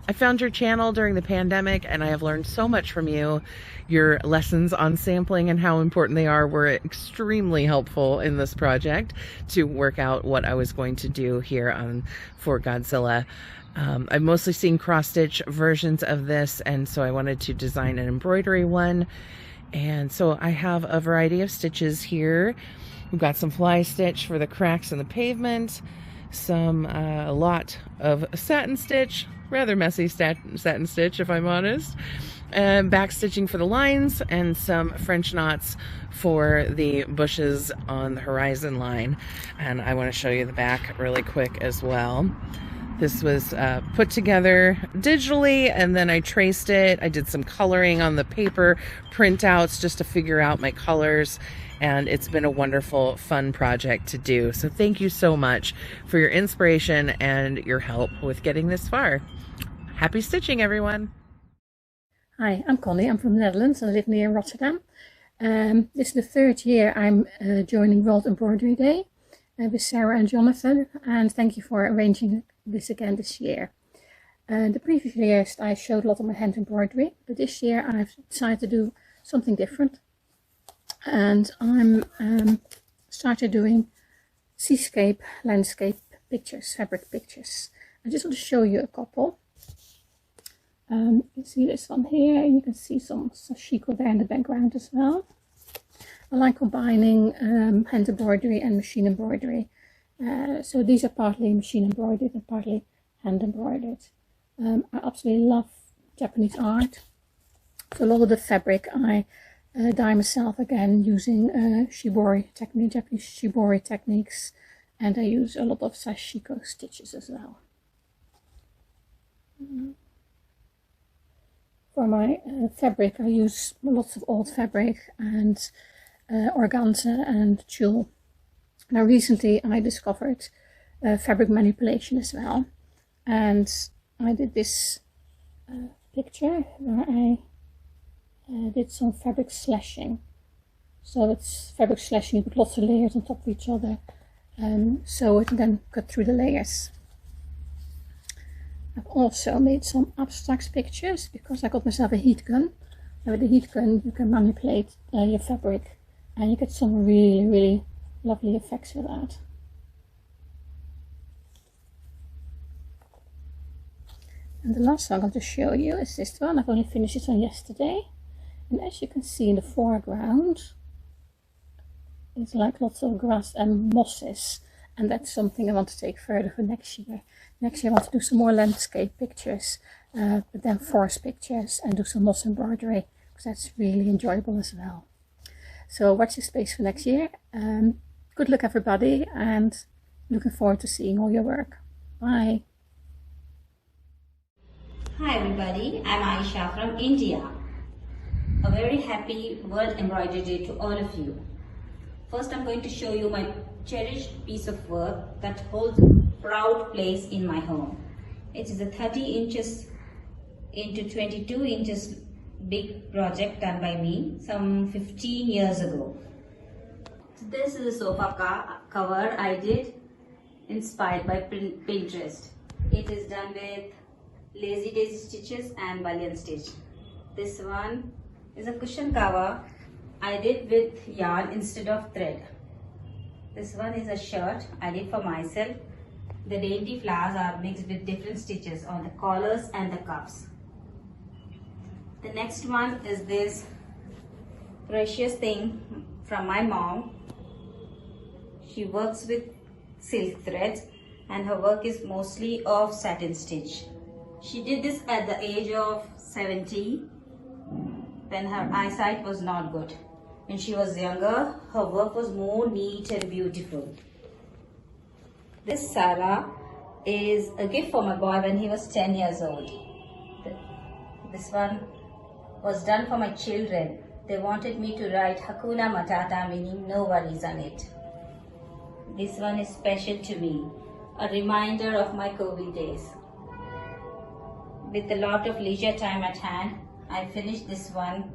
[SPEAKER 24] I found your channel during the pandemic, and I have learned so much from you. Your lessons on sampling and how important they are were extremely helpful in this project to work out what I was going to do here on For Godzilla. I've mostly seen cross-stitch versions of this, and so I wanted to design an embroidery one. And so I have a variety of stitches here. We've got some fly stitch for the cracks in the pavement, a lot of satin stitch, rather messy satin stitch if I'm honest, and back stitching for the lines, and some French knots for the bushes on the horizon line. And I want to show you the back really quick as well. This was put together digitally, and then I traced it. I did some coloring on the paper printouts just to figure out my colors, and it's been a wonderful, fun project to do. So thank you so much for your inspiration and your help with getting this far. Happy stitching, everyone.
[SPEAKER 9] Hi, I'm Conny. I'm from the Netherlands and I live near Rotterdam. This is the third year I'm joining World Embroidery Day with Sarah and Jonathan, and thank you for arranging this again this year. The previous years I showed a lot of my hand embroidery, but this year I've decided to do something different, and I'm started doing seascape, landscape pictures, fabric pictures. I just want to show you a couple. You can see this one here, and you can see some sashiko there in the background as well. I like combining hand embroidery and machine embroidery. So these are partly machine embroidered and partly hand embroidered. I absolutely love Japanese art. So a lot of the fabric I dye myself again using shibori technique, Japanese shibori techniques, and I use a lot of sashiko stitches as well. For my fabric I use lots of old fabric and organza and tulle. Now recently I discovered fabric manipulation as well, and I did this picture where I did some fabric slashing. So it's fabric slashing, you put lots of layers on top of each other, so it can then cut through the layers. I've also made some abstract pictures because I got myself a heat gun. And with the heat gun you can manipulate your fabric, and you get some really lovely effects with that. And the last one I'm going to show you is this one. I've only finished this one yesterday, and as you can see in the foreground it's like lots of grass and mosses, and that's something I want to take further for next year. Next year I want to do some more landscape pictures, but then forest pictures, and do some moss embroidery, because that's really enjoyable as well. So watch this space for next year. Good luck everybody, and looking forward to seeing all your work. Bye.
[SPEAKER 10] Hi everybody, I'm Aisha from India. A very happy World Embroidery Day to all of you. First I'm going to show you my cherished piece of work that holds a proud place in my home. It is a 30 inches into 22 inches big project done by me some 15 years ago. This is a sofa cover I did, inspired by Pinterest. It is done with lazy daisy stitches and bullion stitch. This one is a cushion cover I did with yarn instead of thread. This one is a shirt I did for myself. The dainty flowers are mixed with different stitches on the collars and the cuffs. The next one is this precious thing from my mom. She works with silk threads and her work is mostly of satin stitch. She did this at the age of 70 when her eyesight was not good. When she was younger, her work was more neat and beautiful. This Saba is a gift for my boy when he was 10 years old. This one was done for my children. They wanted me to write Hakuna Matata, meaning no worries on it. This one is special to me, a reminder of my COVID days. With a lot of leisure time at hand, I finished this one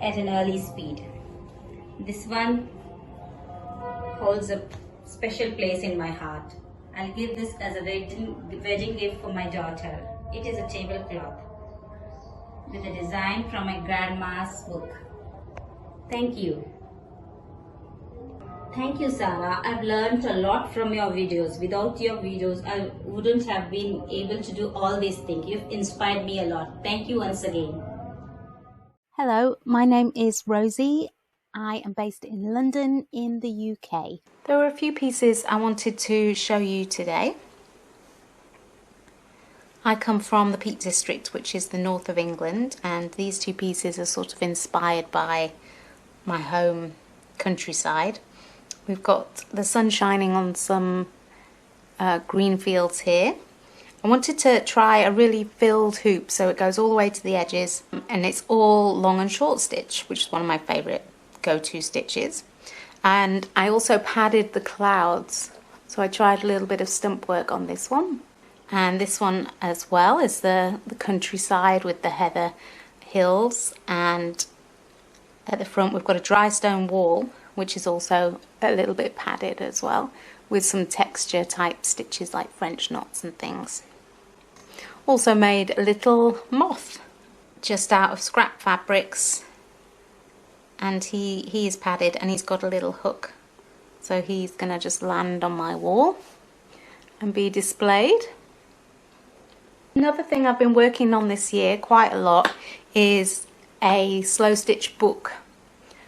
[SPEAKER 10] at an early speed. This one holds a special place in my heart. I'll give this as a wedding gift for my daughter. It is a tablecloth with a design from my grandma's book. Thank you. Thank you, Saba. I've learned a lot from your videos. Without your videos, I wouldn't have been able to do all these things. You've inspired me a lot. Thank you once again.
[SPEAKER 11] Hello, my name is Rosie. I am based in London in the UK. There were a few pieces I wanted to show you today. I come from the Peak District, which is the north of England, and these two pieces are sort of inspired by my home countryside. We've got the sun shining on some green fields here. I wanted to try a really filled hoop, so it goes all the way to the edges, and it's all long and short stitch, which is one of my favourite go-to stitches. And I also padded the clouds, so I tried a little bit of stump work on this one. And this one as well is the countryside with the heather hills, and at the front we've got a dry stone wall, which is also a little bit padded as well, with some texture type stitches like French knots and things. Also made a little moth just out of scrap fabrics, and he is padded and he's got a little hook, so he's gonna just land on my wall and be displayed. Another thing I've been working on this year quite a lot is a slow stitch book.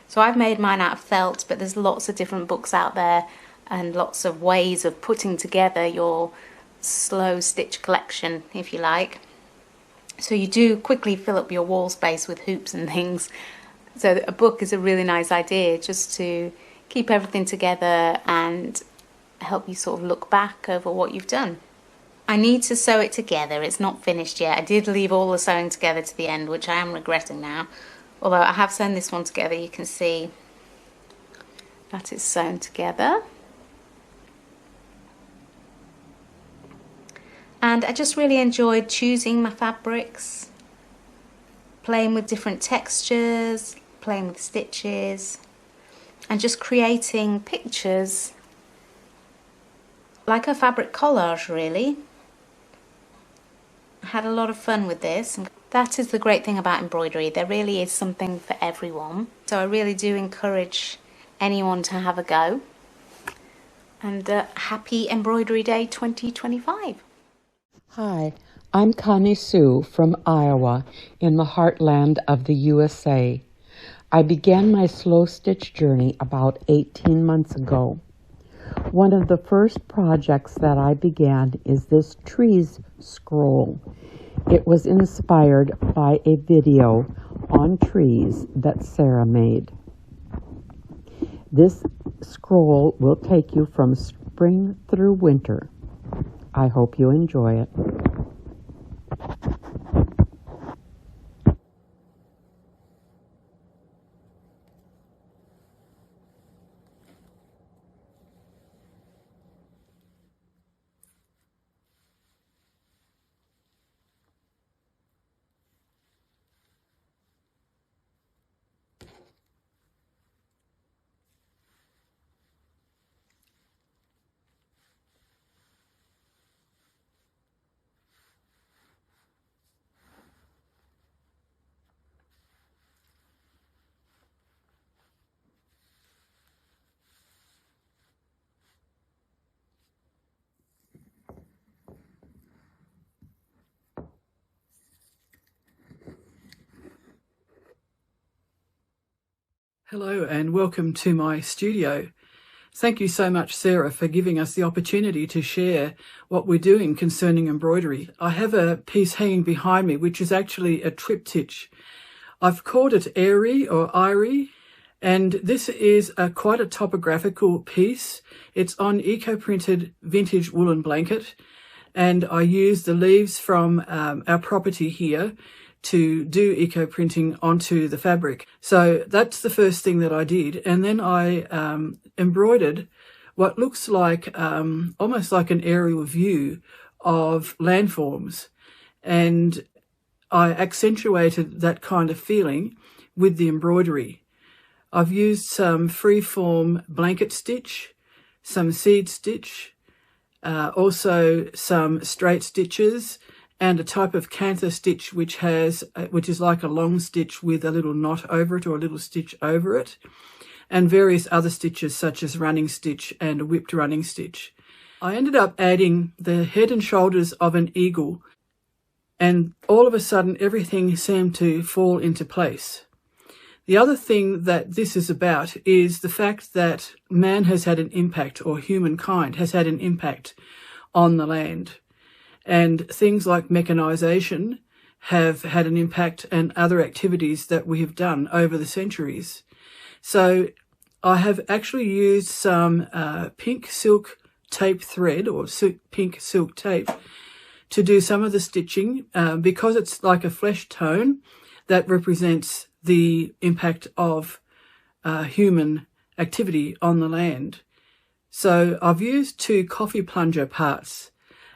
[SPEAKER 11] So I've made mine out of felt, but there's lots of different books out there and lots of ways of putting together your slow stitch collection, if you like. So you do quickly fill up your wall space with hoops and things. So a book is a really nice idea, just to keep everything together and help you sort of look back over what you've done. I need to sew it together. It's not finished yet. I did leave all the sewing together to the end, which I am regretting now. Although I have sewn this one together, you can see that it's sewn together. And I just really enjoyed choosing my fabrics, playing with different textures, playing with stitches, and just creating pictures like a fabric collage, really. I had a lot of fun with this. That is the great thing about embroidery. There really is something for everyone. So I really do encourage anyone to have a go. And happy Embroidery Day 2025.
[SPEAKER 12] Hi, I'm Connie Sue from Iowa in the heartland of the USA. I began my slow stitch journey about 18 months ago. One of the first projects that I began is this trees scroll. It was inspired by a video on trees that Sarah made. This scroll will take you from spring through winter. I hope you enjoy it.
[SPEAKER 13] Hello and welcome to my studio. Thank you so much, Sarah, for giving us the opportunity to share what we're doing concerning embroidery. I have a piece hanging behind me, which is actually a triptych. I've called it Airy or Irie, and this is quite a topographical piece. It's on eco-printed vintage woolen blanket, and I used the leaves from our property here to do eco printing onto the fabric. So that's the first thing that I did. And then I embroidered what looks like almost like an aerial view of landforms. And I accentuated that kind of feeling with the embroidery. I've used some freeform blanket stitch, some seed stitch, also some straight stitches, and a type of canther stitch which is like a long stitch with a little knot over it or a little stitch over it, and various other stitches such as running stitch and a whipped running stitch. I ended up adding the head and shoulders of an eagle, and all of a sudden everything seemed to fall into place. The other thing that this is about is the fact that man has had an impact, or humankind has had an impact on the land. And things like mechanisation have had an impact, and other activities that we have done over the centuries. So I have actually used some pink silk tape thread, or pink silk tape, to do some of the stitching because it's like a flesh tone that represents the impact of human activity on the land. So I've used 2 coffee plunger parts,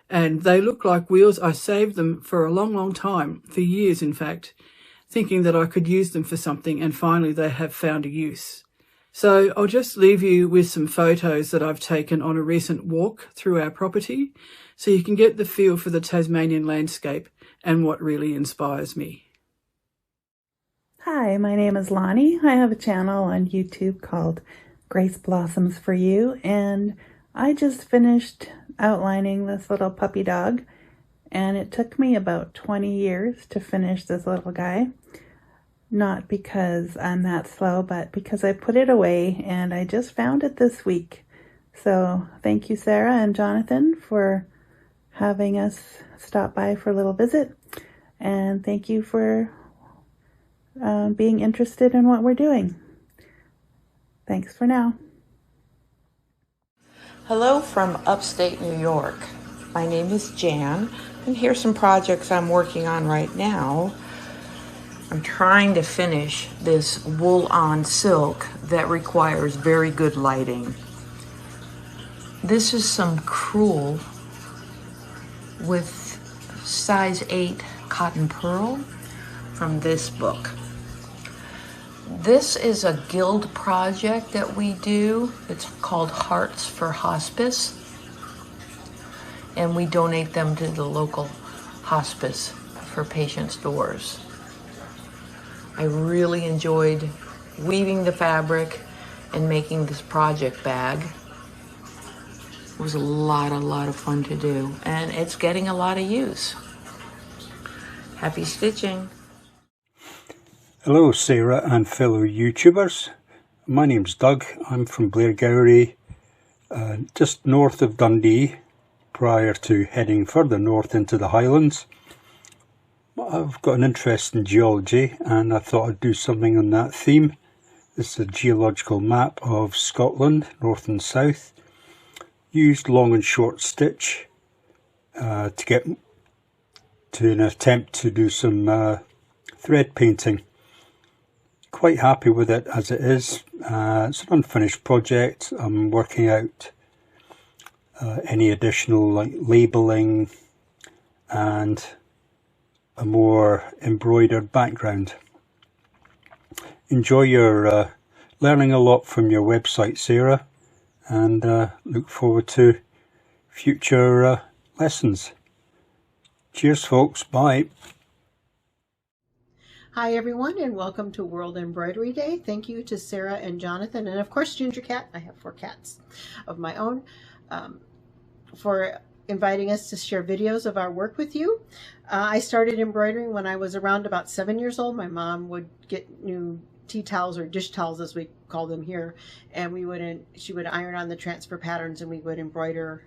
[SPEAKER 13] and they look like wheels. I saved them for a long, long time, for years in fact, thinking that I could use them for something, and finally they have found a use. So I'll just leave you with some photos that I've taken on a recent walk through our property, so you can get the feel for the Tasmanian landscape and what really inspires me.
[SPEAKER 14] Hi, my name is Lonnie. I have a channel on YouTube called Grace Blossoms for You, and I just finished outlining this little puppy dog, and it took me about 20 years to finish this little guy. Not because I'm that slow, but because I put it away and I just found it this week. So thank you, Sarah and Jonathan, for having us stop by for a little visit, and thank you for being interested in what we're doing. Thanks for now.
[SPEAKER 24] Hello from upstate New York. My name is Jan, and here's some projects I'm working on right now. I'm trying to finish this wool on silk that requires very good lighting. This is some crewel with size 8 cotton pearl from this book. This is a guild project that we do. It's called Hearts for Hospice, and we donate them to the local hospice for patients' doors. I really enjoyed weaving the fabric and making this project bag. It was a lot of fun to do, and it's getting a lot of use. Happy stitching.
[SPEAKER 15] Hello Sarah and fellow YouTubers. My name's Doug. I'm from Blairgowrie, just north of Dundee, prior to heading further north into the Highlands. I've got an interest in geology, and I thought I'd do something on that theme. This is a geological map of Scotland, north and south. Used long and short stitch to an attempt to do some thread painting. Quite happy with it as it is. It's an unfinished project. I'm working out any additional labelling and a more embroidered background. Enjoy your learning a lot from your website, Sarah, and look forward to future lessons. Cheers folks, bye.
[SPEAKER 16] Hi everyone, and welcome to World Embroidery Day. Thank you to Sarah and Jonathan, and of course Ginger Cat. I have 4 cats of my own, for inviting us to share videos of our work with you. I started embroidering when I was around about 7 years old. My mom would get new tea towels, or dish towels as we call them here, and she would iron on the transfer patterns, and we would embroider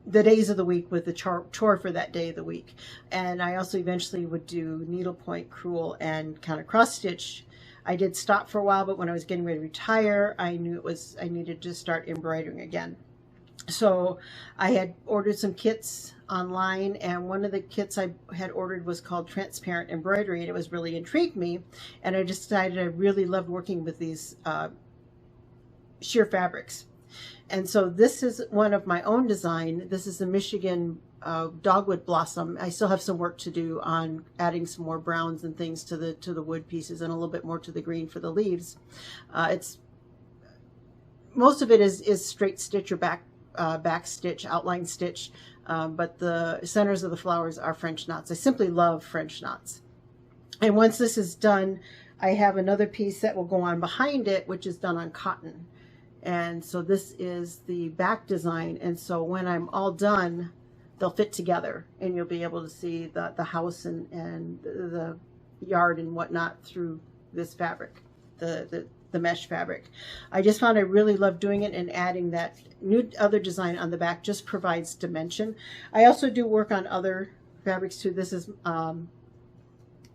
[SPEAKER 16] the days of the week with the chore for that day of the week. And I also eventually would do needlepoint, crewel, and kind of cross stitch. I did stop for a while, but when I was getting ready to retire, I knew I needed to start embroidering again. So I had ordered some kits online, and one of the kits I had ordered was called Transparent Embroidery, and it was really intrigued me, and I decided I really loved working with these sheer fabrics. And so this is one of my own design. This is a Michigan dogwood blossom. I still have some work to do on adding some more browns and things to the wood pieces, and a little bit more to the green for the leaves. It's most of it is straight stitch or back stitch, outline stitch, but the centers of the flowers are French knots. I simply love French knots. And once this is done, I have another piece that will go on behind it, which is done on cotton. And so this is the back design. And so when I'm all done, they'll fit together, and you'll be able to see the house and the yard and whatnot through this fabric, the mesh fabric. I just found I really love doing it, and adding that new other design on the back just provides dimension. I also do work on other fabrics too. This is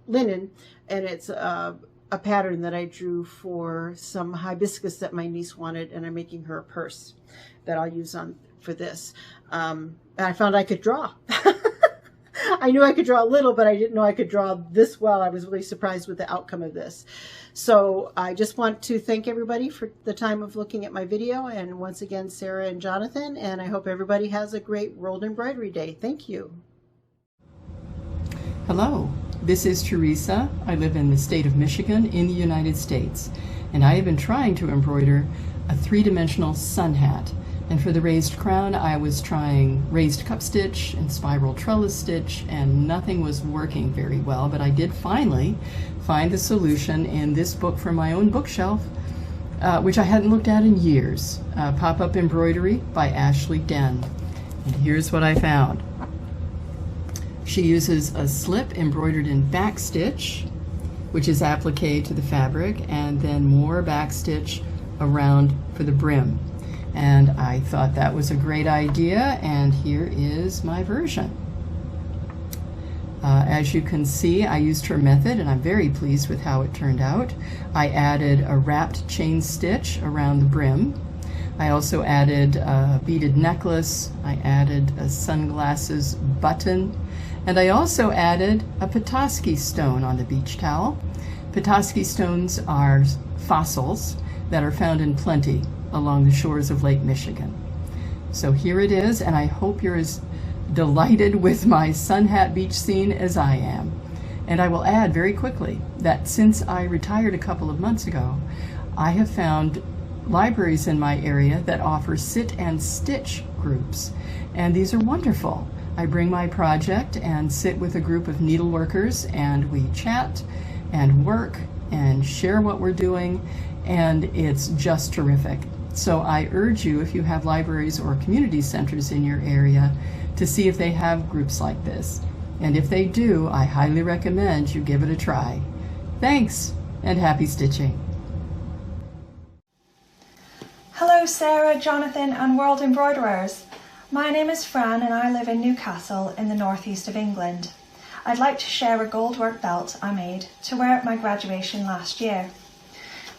[SPEAKER 16] linen, and it's a pattern that I drew for some hibiscus that my niece wanted, and I'm making her a purse that I'll use for this. And I found I could draw. I knew I could draw a little, but I didn't know I could draw this well. I was really surprised with the outcome of this. So I just want to thank everybody for the time of looking at my video, and once again, Sarah and Jonathan, and I hope everybody has a great World Embroidery Day. Thank you.
[SPEAKER 17] Hello, this is Teresa. I live in the state of Michigan in the United States, and I have been trying to embroider a three-dimensional sun hat. And for the raised crown, I was trying raised cup stitch and spiral trellis stitch, and nothing was working very well, but I did finally find the solution in this book from my own bookshelf, which I hadn't looked at in years, Pop-Up Embroidery by Ashley Den. And here's what I found. She uses a slip embroidered in back stitch, which is appliqué to the fabric, and then more back stitch around for the brim. And I thought that was a great idea, and here is my version. As you can see, I used her method, and I'm very pleased with how it turned out. I added a wrapped chain stitch around the brim. I also added a beaded necklace. I added a sunglasses button, and I also added a Petoskey stone on the beach towel. Petoskey stones are fossils that are found in plenty along the shores of Lake Michigan. So here it is, and I hope you're as delighted with my sun hat beach scene as I am. And I will add very quickly that since I retired a couple of months ago, I have found libraries in my area that offer sit and stitch groups, and these are wonderful. I bring my project and sit with a group of needleworkers, and we chat and work and share what we're doing, and it's just terrific. So I urge you, if you have libraries or community centers in your area, to see if they have groups like this. And if they do, I highly recommend you give it a try. Thanks, and happy stitching.
[SPEAKER 18] Hello Sarah, Jonathan and World Embroiderers. My name is Fran and I live in Newcastle in the northeast of England. I'd like to share a goldwork belt I made to wear at my graduation last year.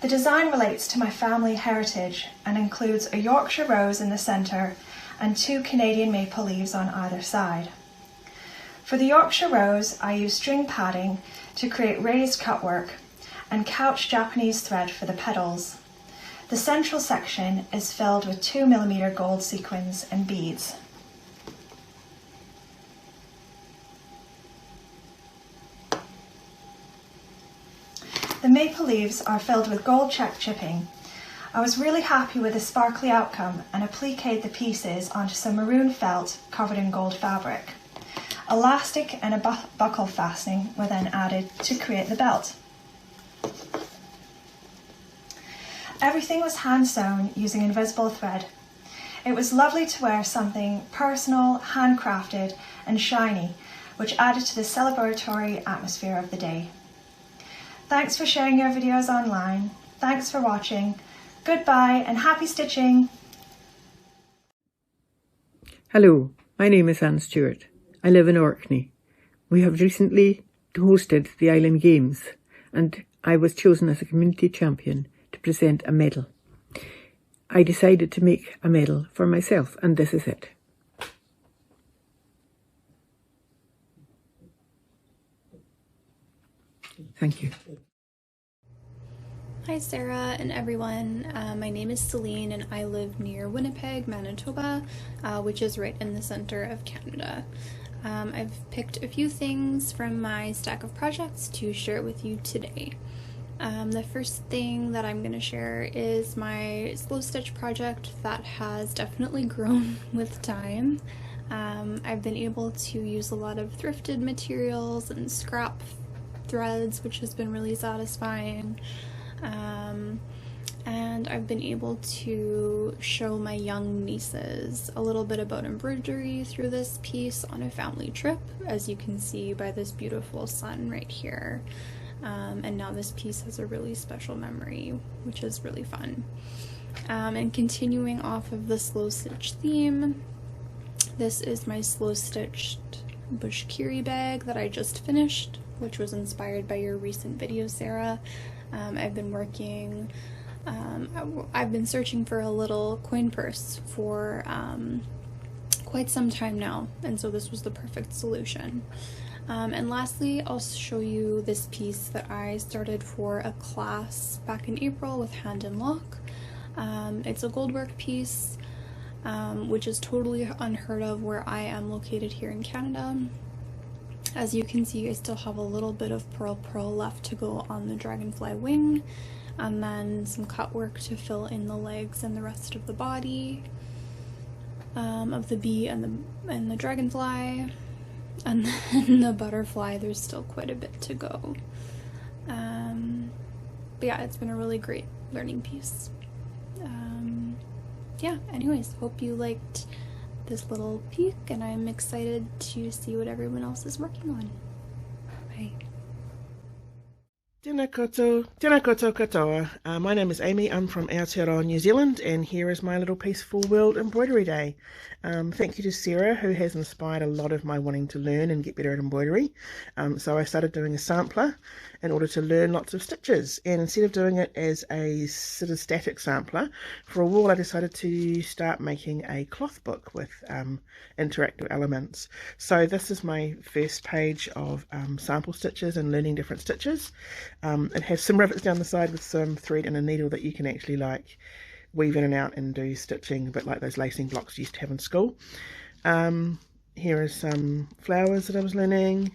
[SPEAKER 18] The design relates to my family heritage and includes a Yorkshire rose in the centre and 2 Canadian maple leaves on either side. For the Yorkshire rose, I used string padding to create raised cutwork and couch Japanese thread for the petals. The central section is filled with 2mm gold sequins and beads. The maple leaves are filled with gold check chipping. I was really happy with the sparkly outcome and appliqued the pieces onto some maroon felt covered in gold fabric. Elastic and a buckle fastening were then added to create the belt. Everything was hand sewn using invisible thread. It was lovely to wear something personal, handcrafted and shiny, which added to the celebratory atmosphere of the day. Thanks for sharing your videos online. Thanks for watching. Goodbye and happy stitching.
[SPEAKER 19] Hello, my name is Anne Stewart. I live in Orkney. We have recently hosted the Island Games and I was chosen as a community champion to present a medal. I decided to make a medal for myself, and this is it. Thank you.
[SPEAKER 1] Hi Sarah and everyone, my name is Celine and I live near Winnipeg, Manitoba, which is right in the center of Canada. I've picked a few things from my stack of projects to share with you today. The first thing that I'm going to share is my slow stitch project that has definitely grown with time. I've been able to use a lot of thrifted materials and scrap threads, which has been really satisfying. And I've been able to show my young nieces a little bit about embroidery through this piece on a family trip, as you can see by this beautiful sun right here. And now this piece has a really special memory, which is really fun. And continuing off of the slow stitch theme, this is my slow stitched bushkiri bag that I just finished, which was inspired by your recent video, Sarah. I've been searching for a little coin purse for quite some time now, and so this was the perfect solution. And lastly, I'll show you this piece that I started for a class back in April with Hand and Lock. It's a goldwork piece, which is totally unheard of where I am located here in Canada. As you can see, I still have a little bit of pearl left to go on the dragonfly wing, and then some cut work to fill in the legs and the rest of the body of the bee and the dragonfly, and then the butterfly. There's still quite a bit to go. But yeah, it's been a really great learning piece. Yeah, anyways, hope you liked this little peek, and I'm excited to see what everyone else is working on. Bye.
[SPEAKER 20] Tēnā koutou katoa. My name is Amy. I'm from Aotearoa, New Zealand, and here is my little piece for World Embroidery Day. Thank you to Sarah, who has inspired a lot of my wanting to learn and get better at embroidery. So I started doing a sampler in order to learn lots of stitches, and instead of doing it as a sort of static sampler for a wall, I decided to start making a cloth book with interactive elements. So this is my first page of sample stitches and learning different stitches. It has some rivets down the side with some thread and a needle that you can actually like weave in and out and do stitching, a bit like those lacing blocks you used to have in school. Here are some flowers that I was learning.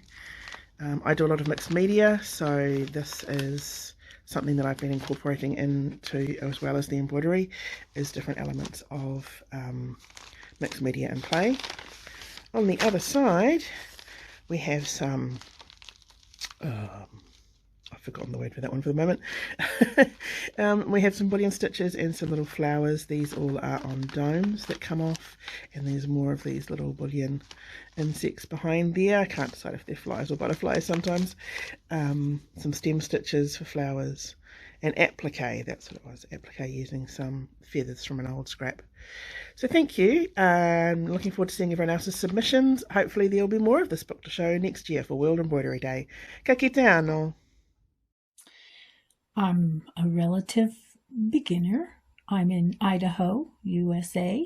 [SPEAKER 20] I do a lot of mixed media, so this is something that I've been incorporating into, as well as the embroidery, is different elements of mixed media and play. On the other side, we have some I've forgotten the word for that one for the moment. We have some bullion stitches and some little flowers. These all are on domes that come off, and there's more of these little bullion insects behind there. I can't decide if they're flies or butterflies sometimes. Some stem stitches for flowers, and applique, that's what it was, applique using some feathers from an old scrap. So thank you. Looking forward to seeing everyone else's submissions. Hopefully there'll be more of this book to show next year for World Embroidery Day. Ka kite anō.
[SPEAKER 21] I'm a relative beginner. I'm in Idaho, USA,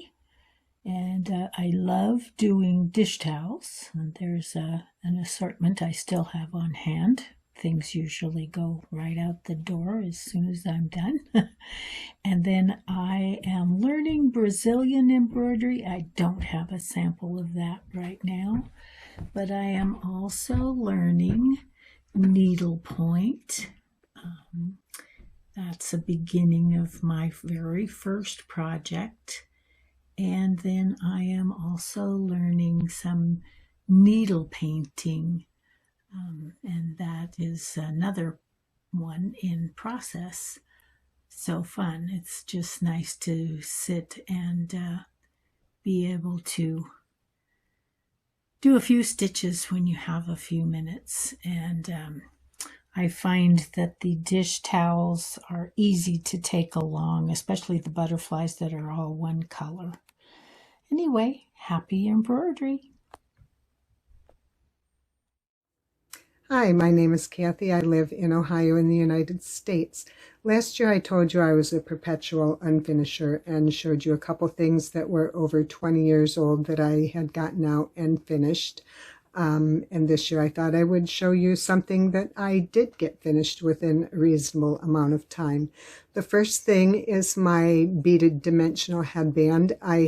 [SPEAKER 21] and I love doing dish towels. And there's an assortment I still have on hand. Things usually go right out the door as soon as I'm done. And then I am learning Brazilian embroidery. I don't have a sample of that right now, but I am also learning needlepoint. That's the beginning of my very first project. And then I am also learning some needle painting, and that is another one in process. So fun. It's just nice to sit and be able to do a few stitches when you have a few minutes. And I find that the dish towels are easy to take along, especially the butterflies that are all one color. Anyway, happy embroidery.
[SPEAKER 22] Hi, my name is Kathy. I live in Ohio in the United States. Last year I told you I was a perpetual unfinisher and showed you a couple things that were over 20 years old that I had gotten out and finished. And this year I thought I would show you something that I did get finished within a reasonable amount of time. The first thing is my beaded dimensional headband. I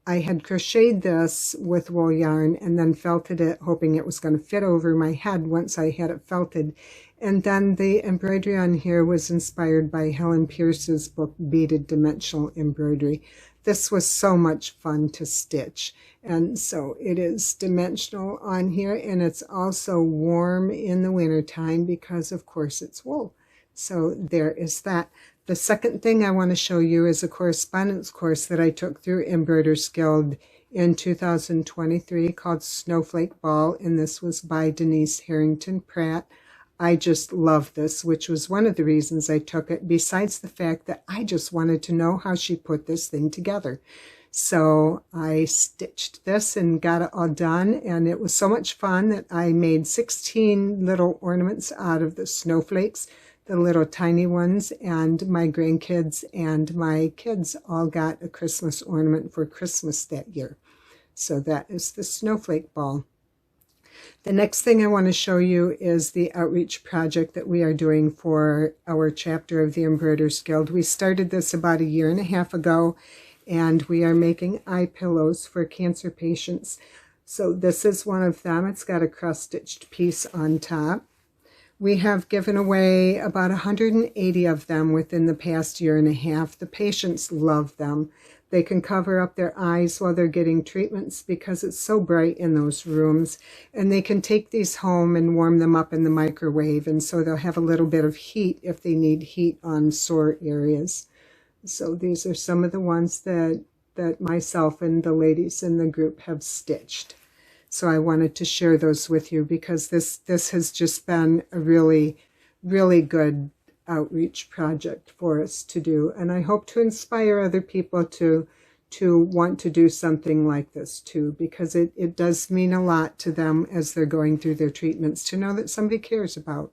[SPEAKER 22] had crocheted this with wool yarn and then felted it, hoping it was going to fit over my head once I had it felted. And then the embroidery on here was inspired by Helen Pierce's book, Beaded Dimensional Embroidery. This was so much fun to stitch. And so it is dimensional on here, and it's also warm in the wintertime because, of course, it's wool. So there is that. The second thing I want to show you is a correspondence course that I took through Embroiderers Guild in 2023 called Snowflake Ball, and this was by Denise Harrington Pratt. I just love this, which was one of the reasons I took it, besides the fact that I just wanted to know how she put this thing together. So I stitched this and got it all done, and it was so much fun that I made 16 little ornaments out of the snowflakes, the little tiny ones, and my grandkids and my kids all got a Christmas ornament for Christmas that year. So that is the Snowflake Ball. The next thing I want to show you is the outreach project that we are doing for our chapter of the Embroiderers Guild. We started this about 1.5 years ago, and we are making eye pillows for cancer patients. So this is one of them. It's got a cross-stitched piece on top. We have given away about 180 of them within the past 1.5 years. The patients love them. They can cover up their eyes while they're getting treatments because it's so bright in those rooms. And they can take these home and warm them up in the microwave. And so they'll have a little bit of heat if they need heat on sore areas. So these are some of the ones that myself and the ladies in the group have stitched. So I wanted to share those with you because this has just been a really, really good outreach project for us to do. And I hope to inspire other people to want to do something like this too, because it does mean a lot to them as they're going through their treatments to know that somebody cares about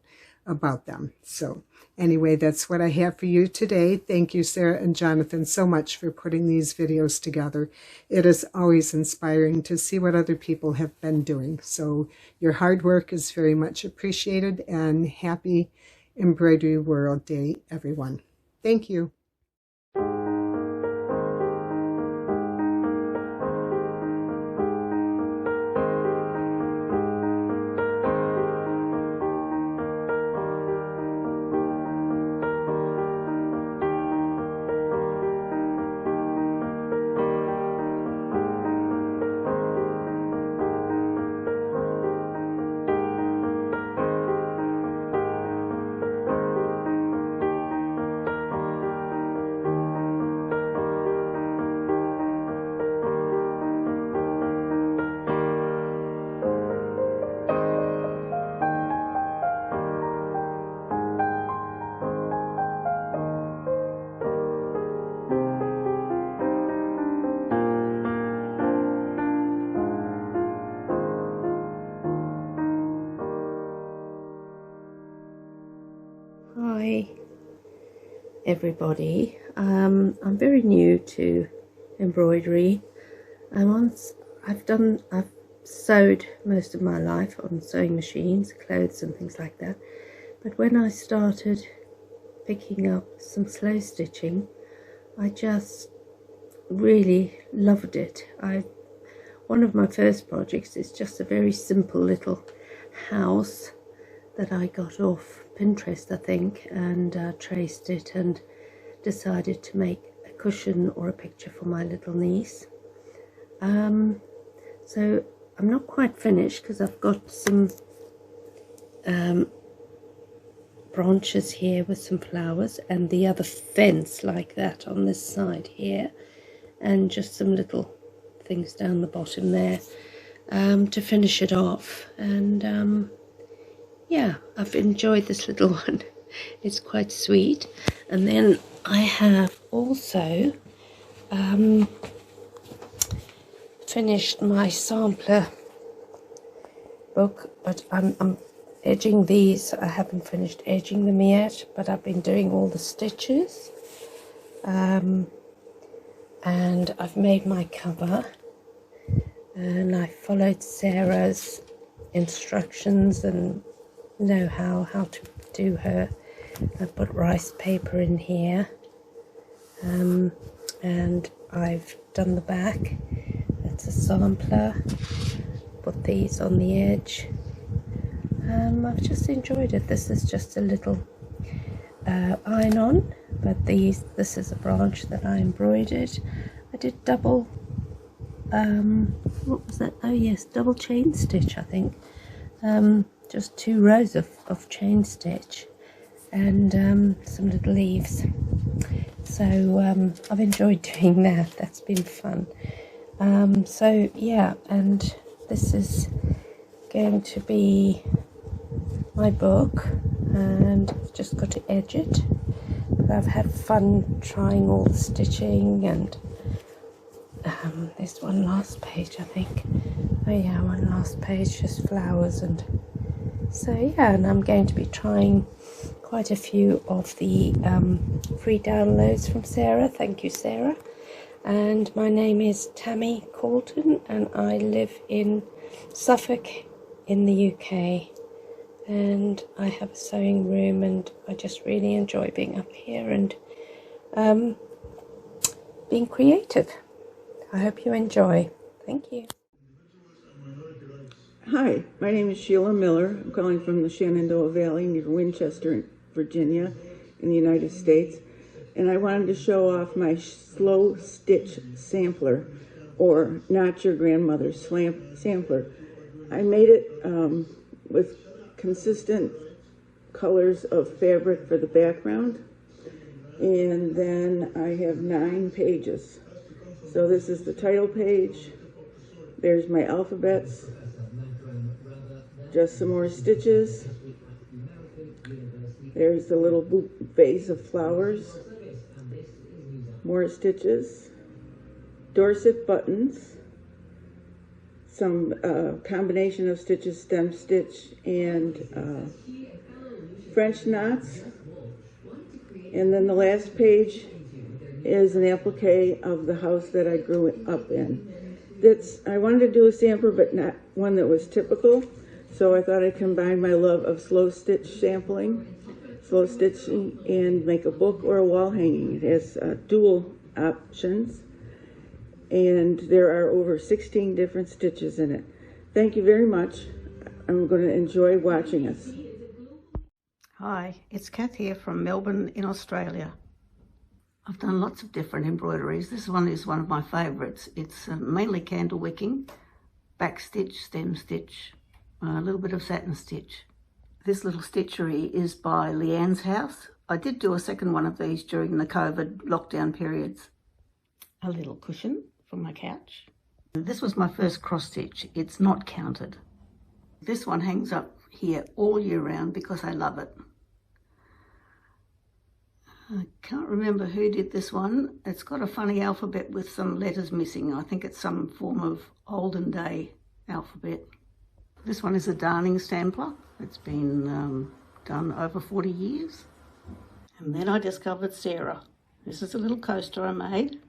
[SPEAKER 22] them. So anyway, that's what I have for you today. Thank you, Sarah and Jonathan, so much for putting these videos together. It is always inspiring to see what other people have been doing. So your hard work is very much appreciated, and happy Embroidery World Day, everyone. Thank you.
[SPEAKER 2] Hi everybody, I'm very new to embroidery. I've sewed most of my life on sewing machines, clothes and things like that, but when I started picking up some slow stitching, I just really loved it. One of my first projects is just a very simple little house that I got off Pinterest, I think, and traced it and decided to make a cushion or a picture for my little niece. So I'm not quite finished because I've got some branches here with some flowers and the other fence like that on this side here, and just some little things down the bottom there to finish it off. And yeah, I've enjoyed this little one. It's quite sweet. And then I have also finished my sampler book, but I'm edging these. I haven't finished edging them yet, but I've been doing all the stitches. And I've made my cover. and I followed Sarah's instructions and know how to do her. I put rice paper in here, and I've done the back. That's a sampler. Put these on the edge. I've just enjoyed it. This is just a little iron on, but this is a branch that I embroidered. I did double, what was that? Oh yes, double chain stitch, I think. Just 2 rows of chain stitch and some little leaves. So I've enjoyed doing that. That's been fun. So yeah, and this is going to be my book, and I've just got to edge it. But I've had fun trying all the stitching, and there's one last page, I think. Oh yeah, one last page, just flowers. And so yeah, and I'm going to be trying quite a few of the free downloads from Sarah. Thank you, Sarah. And my name is Tammy Colton, and I live in Suffolk in the UK. And I have a sewing room, and I just really enjoy being up here and being creative. I hope you enjoy. Thank you.
[SPEAKER 3] Hi, my name is Sheila Miller. I'm calling from the Shenandoah Valley near Winchester, Virginia, in the United States. And I wanted to show off my slow stitch sampler, or not your grandmother's sampler. I made it with consistent colors of fabric for the background, and then I have 9 pages. So this is the title page. There's my alphabets, just some more stitches. There's the little vase of flowers, more stitches, Dorset buttons, some combination of stitches, stem stitch and French knots. And then the last page is an applique of the house that I grew up in. I wanted to do a sampler, but not one that was typical. So I thought I'd combine my love of slow stitch sampling, slow stitching, and make a book or a wall hanging. It has dual options, and there are over 16 different stitches in it. Thank you very much. I'm going to enjoy watching us.
[SPEAKER 4] Hi, it's Kath here from Melbourne in Australia. I've done lots of different embroideries. This one is one of my favourites. It's mainly candle wicking, back stitch, stem stitch, a little bit of satin stitch. This little stitchery is by Leanne's House. I did do a second one of these during the COVID lockdown periods. A little cushion for my couch. This was my first cross stitch. It's not counted. This one hangs up here all year round because I love it. I can't remember who did this one. It's got a funny alphabet with some letters missing. I think it's some form of olden day alphabet. This one is a darning sampler. It's been done over 40 years. And then I discovered Sarah. This is a little coaster I made.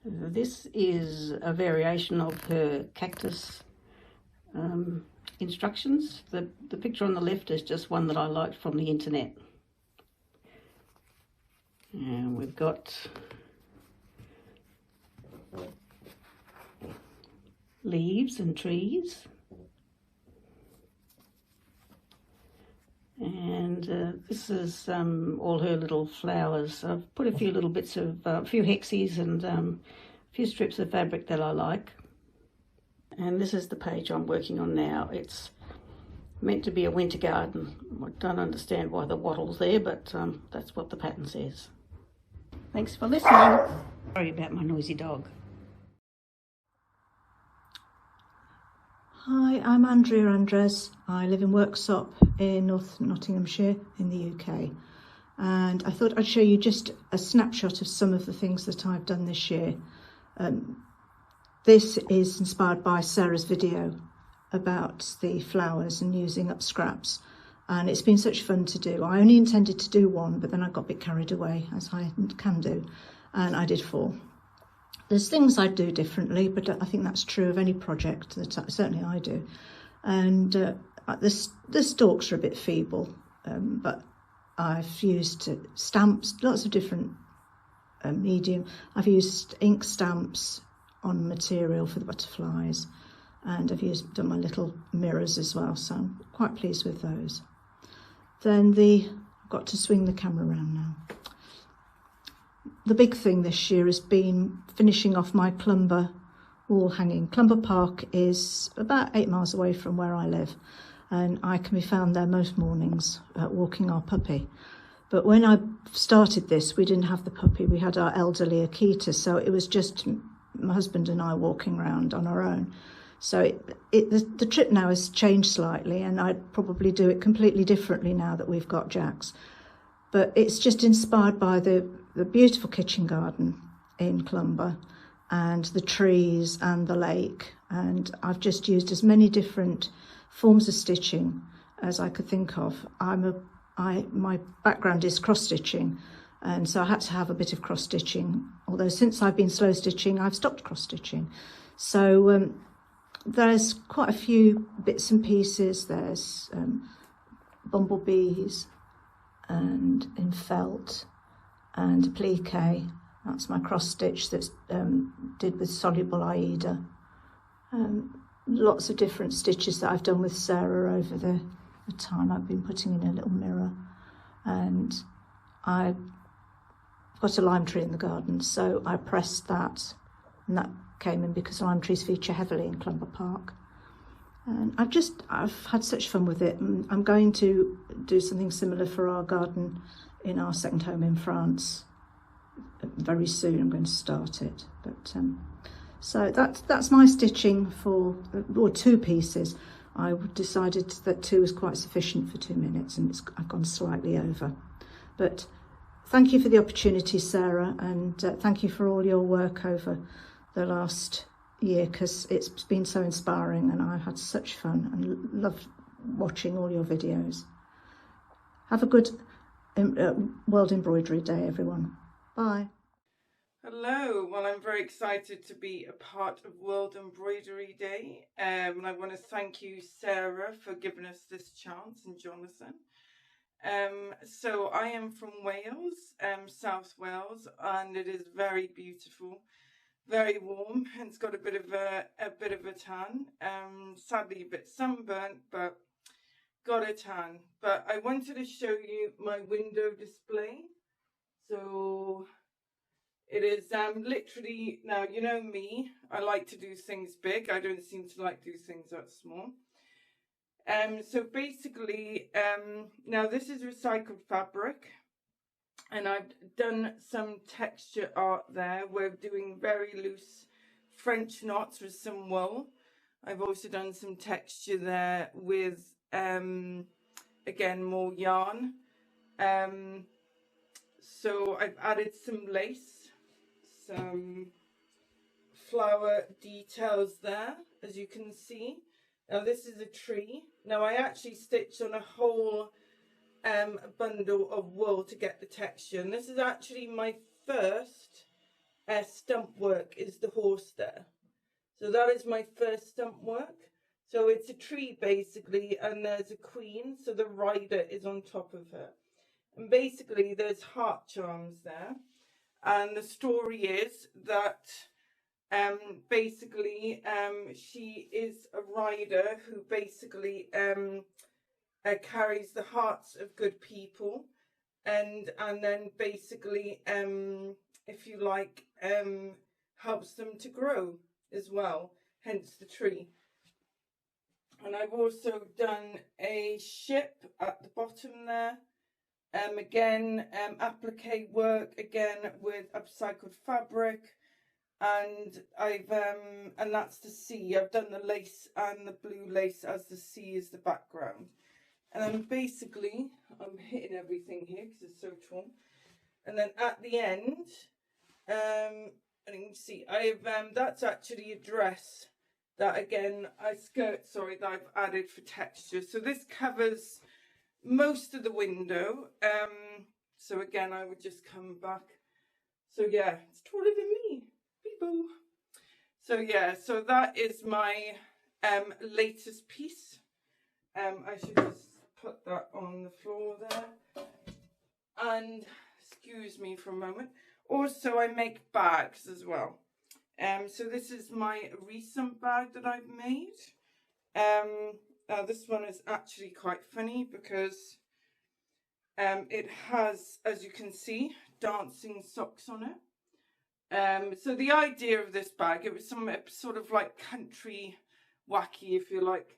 [SPEAKER 4] This is a variation of her cactus instructions. The picture on the left is just one that I liked from the internet. And we've got leaves and trees. And this is all her little flowers. I've put a few little bits of, a few hexies and a few strips of fabric that I like. And this is the page I'm working on now. It's meant to be a winter garden. I don't understand why the wattle's there, but that's what the pattern says. Thanks for listening. Sorry about my noisy dog.
[SPEAKER 5] Hi, I'm Andrea Andres. I live in Worksop in North Nottinghamshire in the UK. And I thought I'd show you just a snapshot of some of the things that I've done this year. This is inspired by Sarah's video about the flowers and using up scraps. And it's been such fun to do. I only intended to do one, but then I got a bit carried away, as I can do. And I did 4. There's things I do differently, but I think that's true of any project that certainly I do. And the stalks are a bit feeble, but I've used stamps, lots of different medium. I've used ink stamps on material for the butterflies, and I've done my little mirrors as well, so I'm quite pleased with those. Then I've got to swing the camera around now. The big thing this year has been finishing off my Clumber wall hanging. Clumber Park is about 8 miles away from where I live, and I can be found there most mornings walking our puppy. But when I started this, we didn't have the puppy. We had our elderly Akita, so it was just my husband and I walking around on our own. So the trip now has changed slightly, and I'd probably do it completely differently now that we've got Jax. But it's just inspired by the beautiful kitchen garden in Clumber and the trees and the lake. And I've just used as many different forms of stitching as I could think of. My background is cross-stitching, and so I had to have a bit of cross-stitching, although since I've been slow stitching, I've stopped cross-stitching. So there's quite a few bits and pieces. There's bumblebees and in felt and applique. That's my cross-stitch that's did with soluble Aida. Lots of different stitches that I've done with Sarah over the time. I've been putting in a little mirror, and I've got a lime tree in the garden, so I pressed that, and that came in because lime trees feature heavily in Clumber Park. And I've had such fun with it, and I'm going to do something similar for our garden in our second home in France very soon. I'm going to start it, but so that's my stitching for, or 2 pieces. I decided that 2 was quite sufficient for 2 minutes, and I've gone slightly over. But thank you for the opportunity, Sarah, and thank you for all your work over the last year, because it's been so inspiring, and I had such fun and loved watching all your videos. Have a good World Embroidery Day, everyone. Bye.
[SPEAKER 3] Hello, well, I'm very excited to be a part of World Embroidery Day, and I want to thank you, Sarah, for giving us this chance, and Jonathan. So I am from Wales, South Wales, and it is very beautiful, very warm, and it's got a bit of a tan. Sadly a bit sunburnt, but got a tan. But I wanted to show you my window display. So it is literally, now you know me, I like to do things big. I don't seem to like do things that small. So basically, now this is recycled fabric, and I've done some texture art there. We're doing very loose French knots with some wool. I've also done some texture there with, again, more yarn. So I've added some lace, some flower details there, as you can see. Now this is a tree. Now I actually stitched on a whole bundle of wool to get the texture, and this is actually my first stump work, is the horse there. So that is my first stump work. So it's a tree basically, and there's a queen, so the rider is on top of her. And basically there's heart charms there, and the story is that basically she is a rider who basically carries the hearts of good people, and then basically if you like helps them to grow as well, hence the tree. And I've also done a ship at the bottom there. Again, applique work, again with upcycled fabric, and and that's the sea. I've done the lace and the blue lace as the sea is the background. And then basically, I'm hitting everything here because it's so torn. And then at the end, and you can see, that's actually a dress that again, that I've added for texture. So this covers most of the window. So again, I would just come back. So yeah, it's taller than me.
[SPEAKER 6] boo. So yeah, so that is my latest piece. I should just put that on the floor there. And excuse me for a moment. Also, I make bags as well. So this is my recent bag that I've made. This one is actually quite funny because it has, as you can see, dancing socks on it. So the idea of this bag, it was some sort of like country wacky, if you like,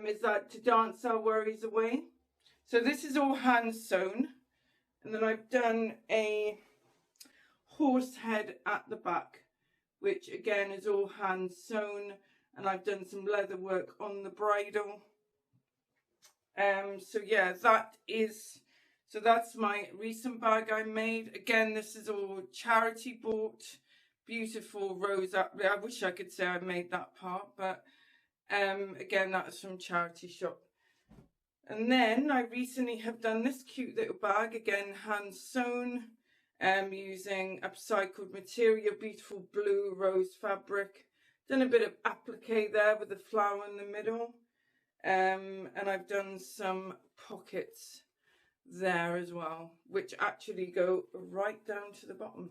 [SPEAKER 6] is that to dance our worries away. So this is all hand sewn, and then I've done a horse head at the back, which again is all hand sewn, and I've done some leather work on the bridle. So yeah, that's my recent bag I made. Again, this is all charity bought. Beautiful rose up. I wish I could say I made that part, but again, that is from charity shop. And then I recently have done this cute little bag, again hand sewn, using upcycled material, beautiful blue rose fabric. Done a bit of applique there with the flower in the middle, and I've done some pockets there as well, which actually go right down to the bottom.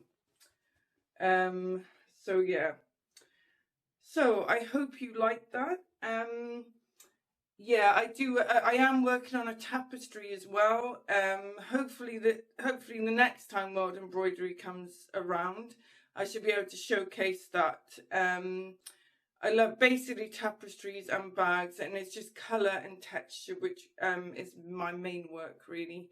[SPEAKER 6] So yeah, so I hope you like that. Yeah, I am working on a tapestry as well. Hopefully the next time World Embroidery comes around, I should be able to showcase that. I love basically tapestries and bags, and it's just colour and texture, which is my main work really.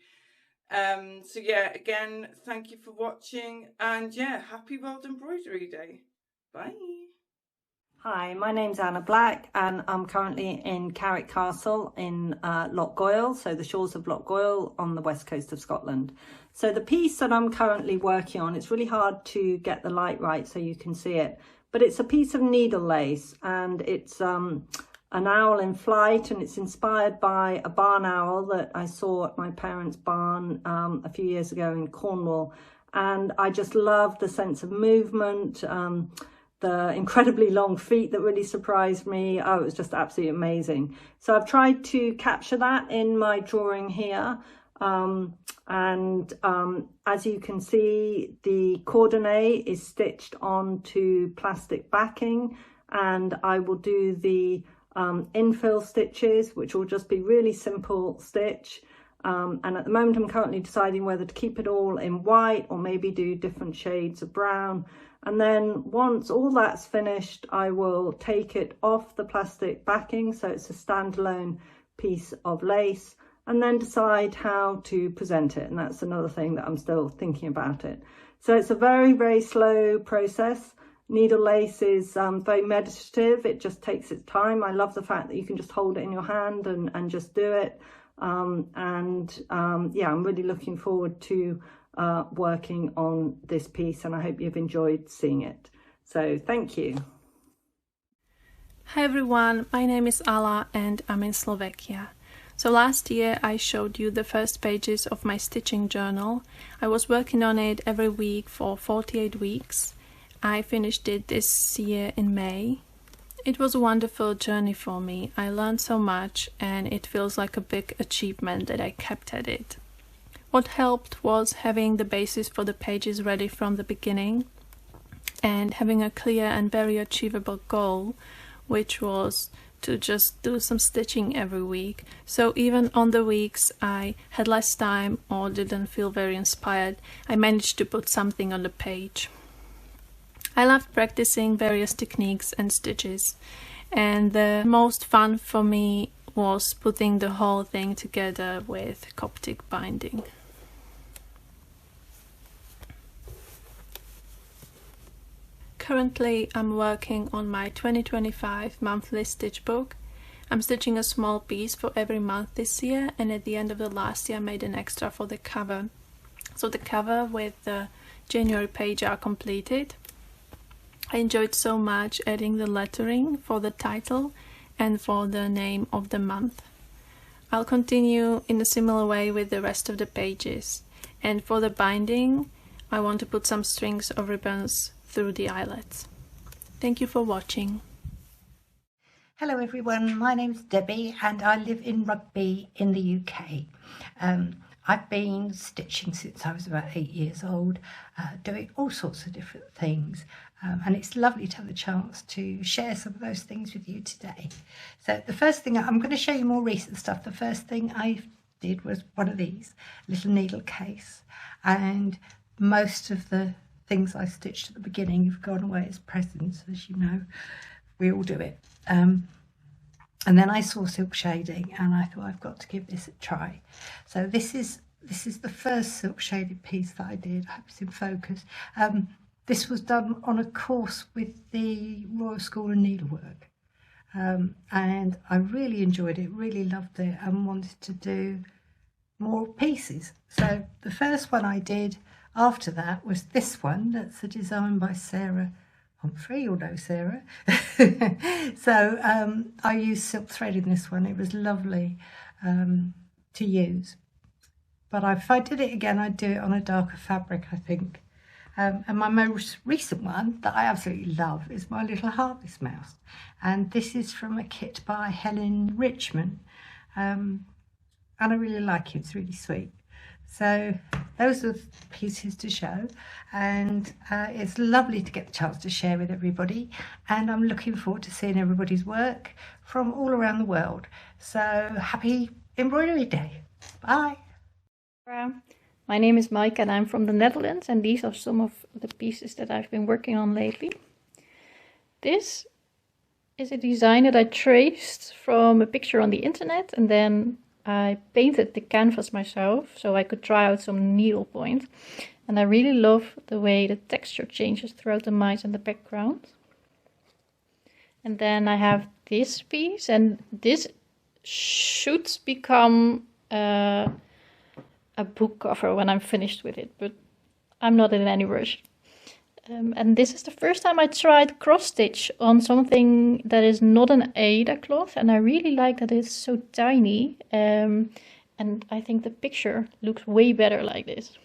[SPEAKER 6] So yeah, again, thank you for watching, and yeah, happy World Embroidery Day. Bye.
[SPEAKER 7] Hi, my name's Anna Black, and I'm currently in Carrick Castle in Loch Goil, so the shores of Loch Goil on the west coast of Scotland. So the piece that I'm currently working on, it's really hard to get the light right so you can see it, but it's a piece of needle lace, and it's an owl in flight, and it's inspired by a barn owl that I saw at my parents' barn a few years ago in Cornwall, and I just loved the sense of movement, the incredibly long feet that really surprised me. Oh, it was just absolutely amazing. So I've tried to capture that in my drawing here. As you can see, the coordinate is stitched onto plastic backing, and I will do the infill stitches, which will just be really simple stitch. And at the moment I'm currently deciding whether to keep it all in white or maybe do different shades of brown. And then once all that's finished, I will take it off the plastic backing, so it's a standalone piece of lace, and then decide how to present it. And that's another thing that I'm still thinking about it. So it's a very, very slow process. Needle lace is very meditative. It just takes its time. I love the fact that you can just hold it in your hand and just do it. Yeah, I'm really looking forward to working on this piece, and I hope you've enjoyed seeing it. So thank you.
[SPEAKER 8] Hi everyone, my name is Ala and I'm in Slovakia. So last year I showed you the first pages of my stitching journal. I was working on it every week for 48 weeks. I finished it this year in May. It was a wonderful journey for me. I learned so much, and it feels like a big achievement that I kept at it. What helped was having the basis for the pages ready from the beginning, and having a clear and very achievable goal, which was to just do some stitching every week. So even on the weeks I had less time or didn't feel very inspired, I managed to put something on the page. I loved practicing various techniques and stitches, and the most fun for me was putting the whole thing together with Coptic binding. Currently I'm working on my 2025 monthly stitch book. I'm stitching a small piece for every month this year, and at the end of the last year I made an extra for the cover. So the cover with the January page are completed. I enjoyed so much adding the lettering for the title and for the name of the month. I'll continue in a similar way with the rest of the pages, and for the binding I want to put some strings of ribbons through the eyelets. Thank you for watching.
[SPEAKER 9] Hello everyone, my name's Debbie and I live in Rugby in the UK. I've been stitching since I was about 8 years old, doing all sorts of different things, and it's lovely to have the chance to share some of those things with you today. So the first thing, I'm going to show you more recent stuff. The first thing I did was one of these, little needle case, and most of the things I stitched at the beginning have gone away as presents, as you know. We all do it. And then I saw silk shading and I thought I've got to give this a try. So this is the first silk shaded piece that I did. I hope it's in focus. This was done on a course with the Royal School of Needlework. And I really enjoyed it, really loved it, and wanted to do more pieces. So the first one I did after that was this one. That's a design by Sarah Homfray. You'll know Sarah. So I used silk thread in this one. It was lovely to use. But if I did it again, I'd do it on a darker fabric, I think. And my most recent one that I absolutely love is my little harvest mouse. And this is from a kit by Helen Richmond. And I really like it, it's really sweet. So those are the pieces to show, and it's lovely to get the chance to share with everybody, and I'm looking forward to seeing everybody's work from all around the world. So happy Embroidery Day. Bye.
[SPEAKER 10] My name is Mike and I'm from the Netherlands, and these are some of the pieces that I've been working on lately. This is a design that I traced from a picture on the internet, and then I painted the canvas myself so I could try out some needle point. And I really love the way the texture changes throughout the mice and the background. And then I have this piece, and this should become a book cover when I'm finished with it, but I'm not in any rush. And this is the first time I tried cross stitch on something that is not an Aida cloth, and I really like that it's so tiny, and I think the picture looks way better like this.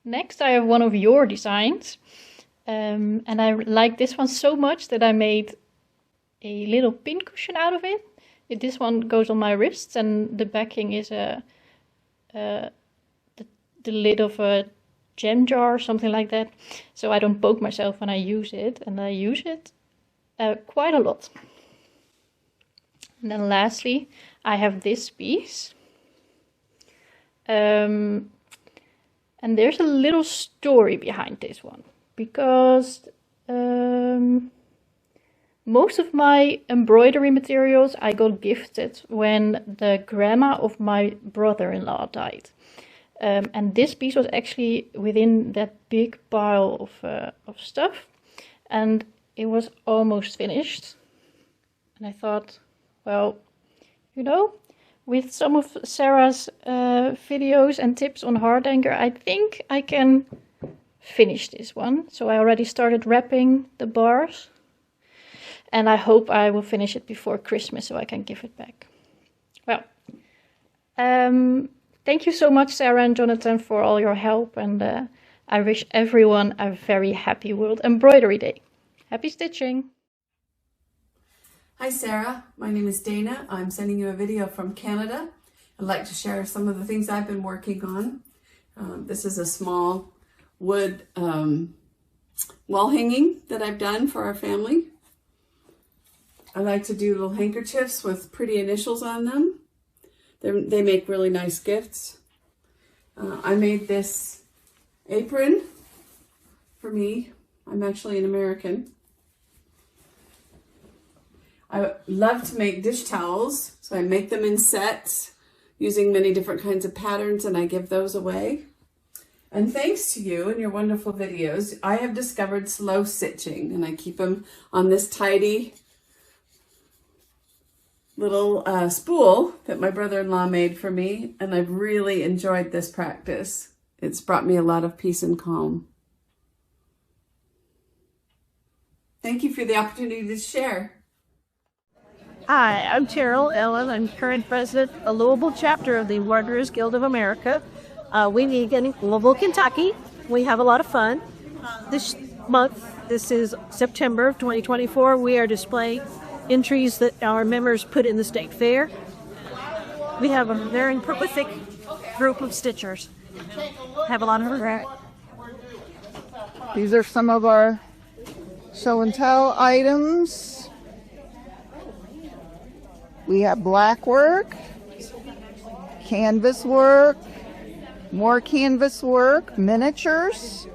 [SPEAKER 10] Next I have one of your designs, and I like this one so much that I made a little pin cushion out of it. This one goes on my wrists, and the backing is the lid of a gem jar or something like that, so I don't poke myself when I use it, and I use it quite a lot. And then lastly I have this piece, and there's a little story behind this one, because most of my embroidery materials I got gifted when the grandma of my brother-in-law died. And this piece was actually within that big pile of stuff, and it was almost finished. And I thought, well, you know, with some of Sarah's videos and tips on hardanger, I think I can finish this one. So I already started wrapping the bars, and I hope I will finish it before Christmas so I can give it back. Well, thank you so much, Sarah and Jonathan, for all your help, and I wish everyone a very happy World Embroidery Day. Happy stitching!
[SPEAKER 11] Hi Sarah, my name is Dana. I'm sending you a video from Canada. I'd like to share some of the things I've been working on. This is a small wood wall hanging that I've done for our family. I like to do little handkerchiefs with pretty initials on them. They make really nice gifts. I made this apron for me. I'm actually an American. I love to make dish towels, so I make them in sets using many different kinds of patterns, and I give those away. And thanks to you and your wonderful videos, I have discovered slow stitching, and I keep them on this tidy little spool that my brother-in-law made for me, and I've really enjoyed this practice. It's brought me a lot of peace and calm. Thank you for the opportunity to share.
[SPEAKER 23] Hi, I'm Terrell Ellen. I'm current president of the Louisville chapter of the Embroiderers Guild of America. We meet in Louisville, Kentucky. We have a lot of fun. month, this is September of 2024, we are displaying entries that our members put in the state fair. We have a very prolific group of stitchers. Have a lot of regret.
[SPEAKER 12] These are some of our show and tell items. We have black work, canvas work, more canvas work, miniatures.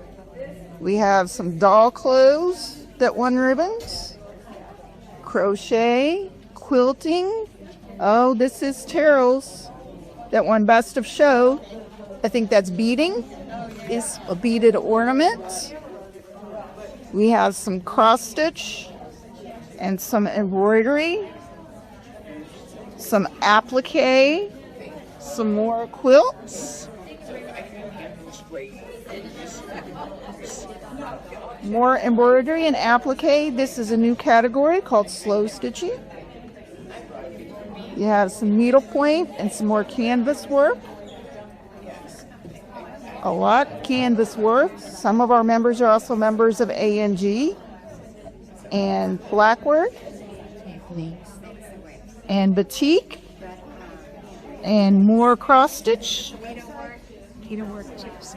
[SPEAKER 12] We have some doll clothes that won ribbons, crochet, quilting. Oh, this is Terrell's that won best of show. I think that's beading. Is a beaded ornament. We have some cross stitch and some embroidery, some applique, some more quilts, more embroidery and applique. This is a new category called slow stitching. You have some needlepoint and some more canvas work. A lot canvas work. Some of our members are also members of ANG. And black work. And batik. And more cross stitch.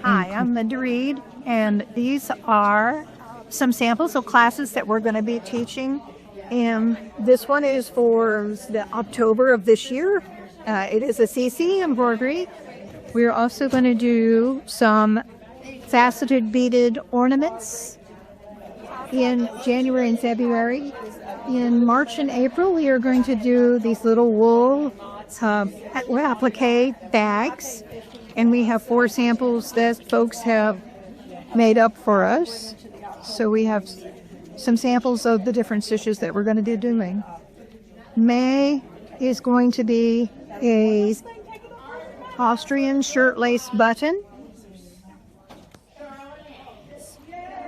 [SPEAKER 13] Hi, I'm Linda Reed, and these are some samples of classes that we're going to be teaching. And this one is for the October of this year. It is a CC embroidery. We're also going to do some faceted beaded ornaments in January and February. In March and April, we are going to do these little wool applique bags. And we have 4 samples that folks have made up for us. So we have some samples of the different stitches that we're going to be doing. May is going to be a Austrian shirt lace button.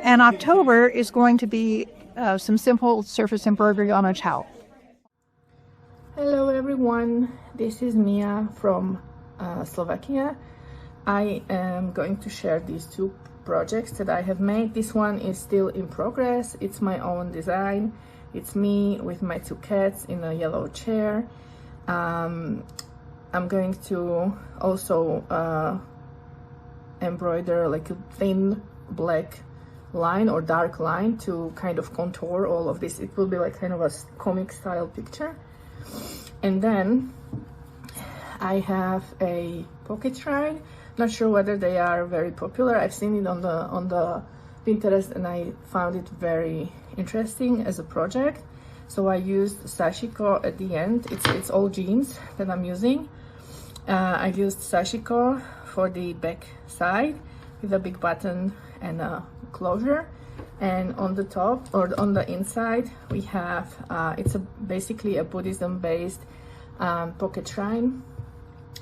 [SPEAKER 13] And October is going to be some simple surface embroidery on a towel.
[SPEAKER 8] Hello everyone, this is Mia from Slovakia. I am going to share these 2 projects that I have made. This one is still in progress. It's my own design. It's me with my 2 cats in a yellow chair. I'm going to also embroider like a thin black line or dark line to kind of contour all of this. It will be like kind of a comic style picture. And then I have a pocket shrine. Not sure whether they are very popular. I've seen it on the Pinterest and I found it very interesting as a project. So I used sashiko at the end. It's all jeans that I'm using. I used sashiko for the back side with a big button and a closure. And on the top or on the inside we have it's basically a Buddhism based pocket shrine.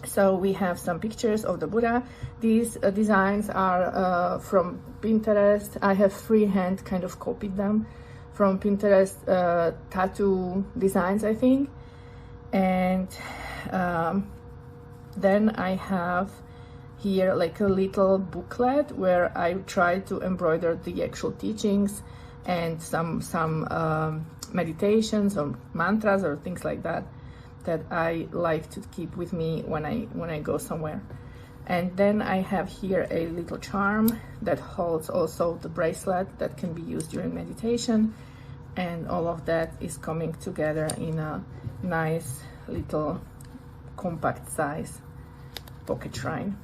[SPEAKER 8] So we have some pictures of the Buddha. These designs are from Pinterest. I have freehand kind of copied them from Pinterest tattoo designs, I think. And then I have here like a little booklet where I try to embroider the actual teachings and some meditations or mantras or things like that that I like to keep with me when I go somewhere. And then I have here a little charm that holds also the bracelet that can be used during meditation, and all of that is coming together in a nice little compact size pocket shrine.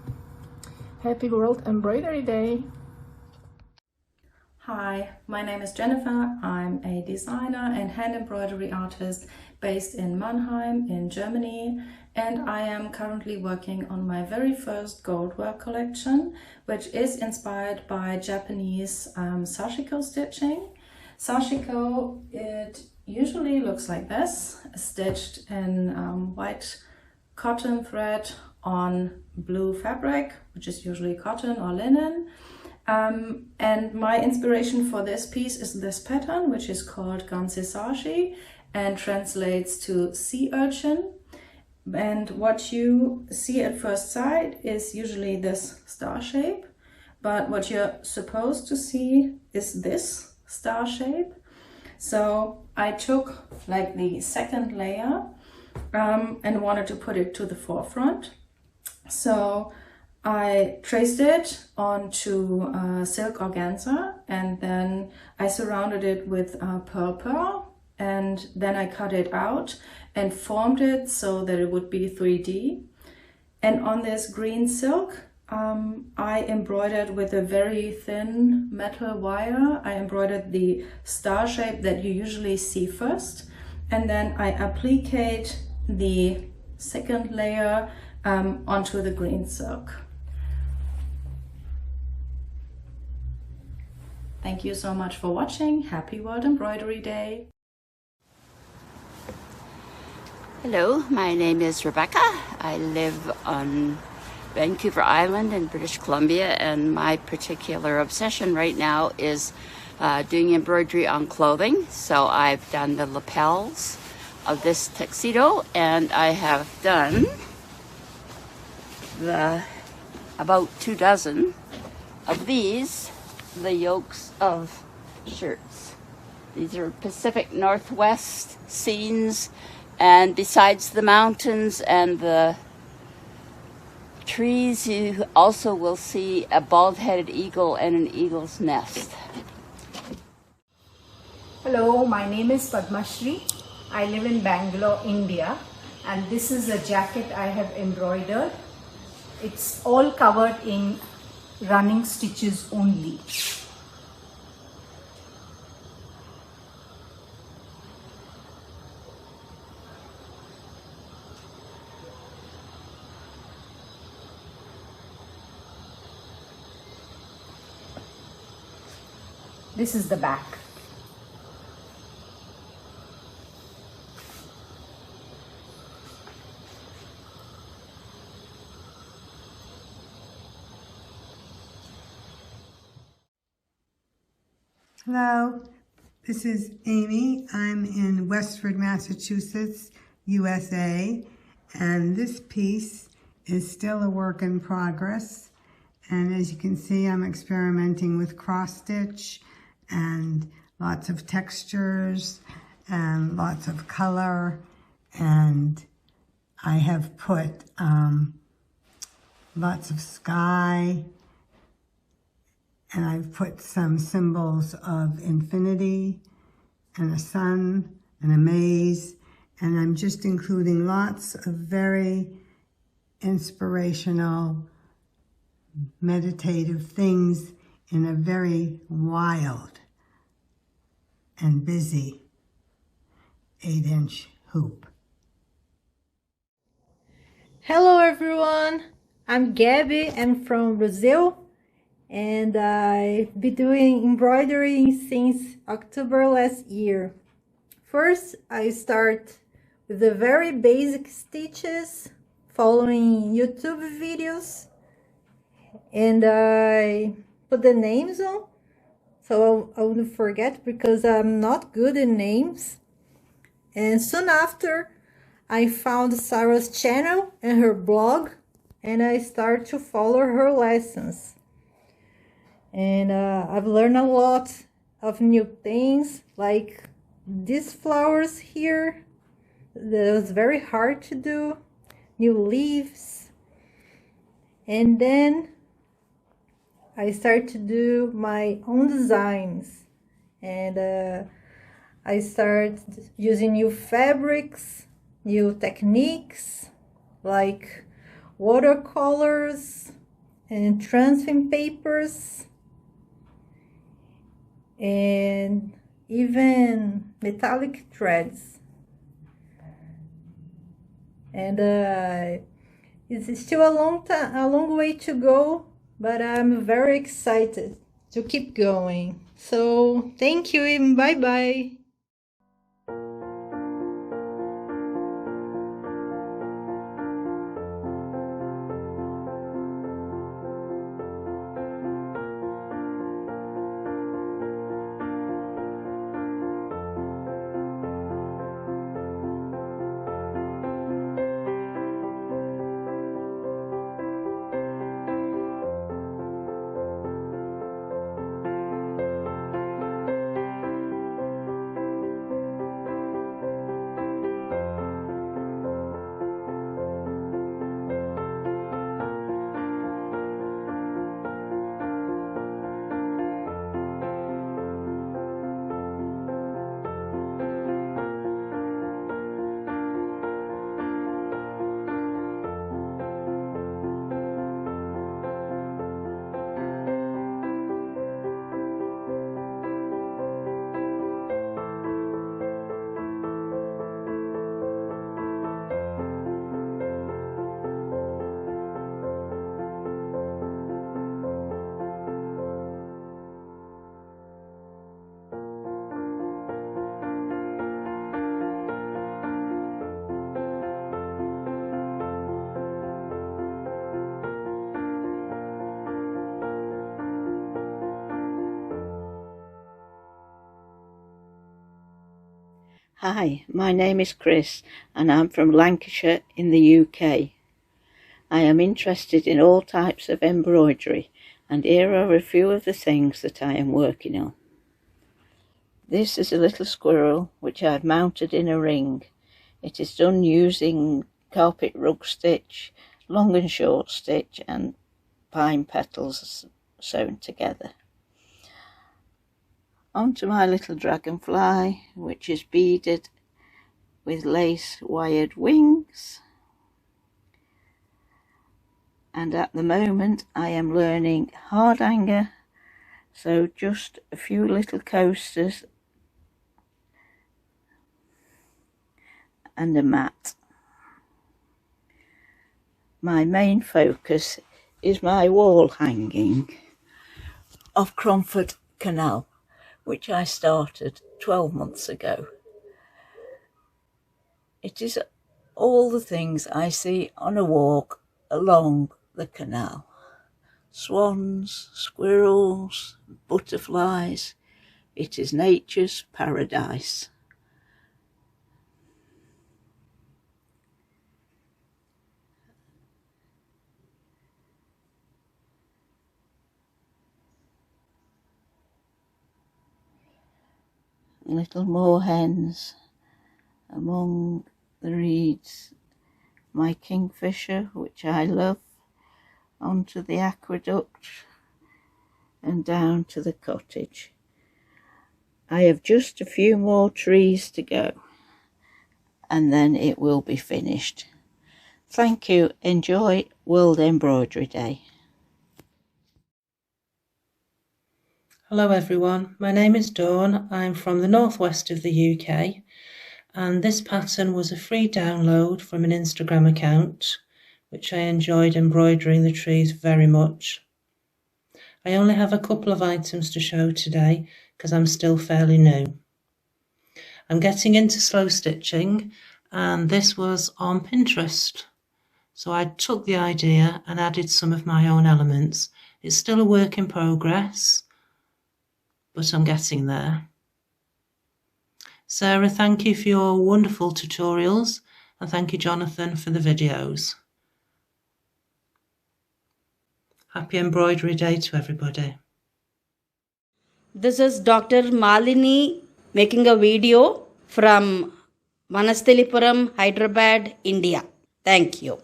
[SPEAKER 8] Happy World Embroidery Day!
[SPEAKER 14] Hi, my name is Jennifer. I'm a designer and hand embroidery artist based in Mannheim in Germany, and I am currently working on my very first goldwork collection, which is inspired by Japanese sashiko stitching. Sashiko, it usually looks like this, stitched in white cotton thread on blue fabric, which is usually cotton or linen. And my inspiration for this piece is this pattern, which is called Gansesashi and translates to sea urchin. And what you see at first sight is usually this star shape, but what you're supposed to see is this star shape. So I took like the second layer and wanted to put it to the forefront. So I traced it onto silk organza, and then I surrounded it with pearl, and then I cut it out and formed it so that it would be 3D. And on this green silk, I embroidered with a very thin metal wire. I embroidered the star shape that you usually see first, and then I applicate the second layer onto the green silk. Thank you so much for watching. Happy World Embroidery Day!
[SPEAKER 15] Hello, my name is Rebecca. I live on Vancouver Island in British Columbia, and my particular obsession right now is doing embroidery on clothing. So I've done the lapels of this tuxedo, and I have done about 2 dozen of these, the yokes of shirts. These are Pacific Northwest scenes, and besides the mountains and the trees, you also will see a bald-headed eagle and an eagle's nest.
[SPEAKER 16] Hello, my name is Padmashri. I live in Bangalore, India, and this is a jacket I have embroidered. It's all covered in running stitches only. This is the back.
[SPEAKER 17] Hello, this is Amy. I'm in Westford, Massachusetts, USA, and this piece is still a work in progress. And as you can see, I'm experimenting with cross stitch and lots of textures and lots of color, and I have put lots of sky, and I've put some symbols of infinity and a sun and a maze, and I'm just including lots of very inspirational, meditative things in a very wild and busy 8-inch hoop.
[SPEAKER 23] Hello everyone, I'm Gabby. I'm from Brazil, and I've been doing embroidery since October last year. First, I start with the very basic stitches, following YouTube videos, and I put the names on so I wouldn't forget, because I'm not good in names. And soon after, I found Sarah's channel and her blog, and I started to follow her lessons. And I've learned a lot of new things, like these flowers here. That was very hard to do. New leaves. And then I started to do my own designs. And I started using new fabrics, new techniques, like watercolors and transfer papers, and even metallic threads. And it's still a long way to go, but I'm very excited to keep going. So thank you and bye bye.
[SPEAKER 1] Hi, my name is Chris and I'm from Lancashire in the UK. I am interested in all types of embroidery and here are a few of the things that I am working on. This is a little squirrel which I've mounted in a ring. It is done using carpet rug stitch, long and short stitch and pine petals sewn together. Onto my little dragonfly, which is beaded with lace wired wings. And at the moment I am learning hard hanger, so just a few little coasters and a mat. My main focus is my wall hanging of Cromford Canal, which I started 12 months ago. It is all the things I see on a walk along the canal. Swans, squirrels, butterflies. It is nature's paradise. Little moorhens among the reeds, my kingfisher, which I love, onto the aqueduct and down to the cottage. I have just a few more trees to go and then it will be finished. Thank you. Enjoy World Embroidery Day.
[SPEAKER 18] Hello everyone, my name is Dawn. I'm from the northwest of the UK and this pattern was a free download from an Instagram account which I enjoyed embroidering the trees very much. I only have a couple of items to show today because I'm still fairly new. I'm getting into slow stitching and this was on Pinterest. So I took the idea and added some of my own elements. It's still a work in progress, but I'm getting there. Sarah, thank you for your wonderful tutorials and thank you Jonathan for the videos. Happy Embroidery Day to everybody.
[SPEAKER 19] This is Dr. Malini making a video from Manastilipuram, Hyderabad, India. Thank you.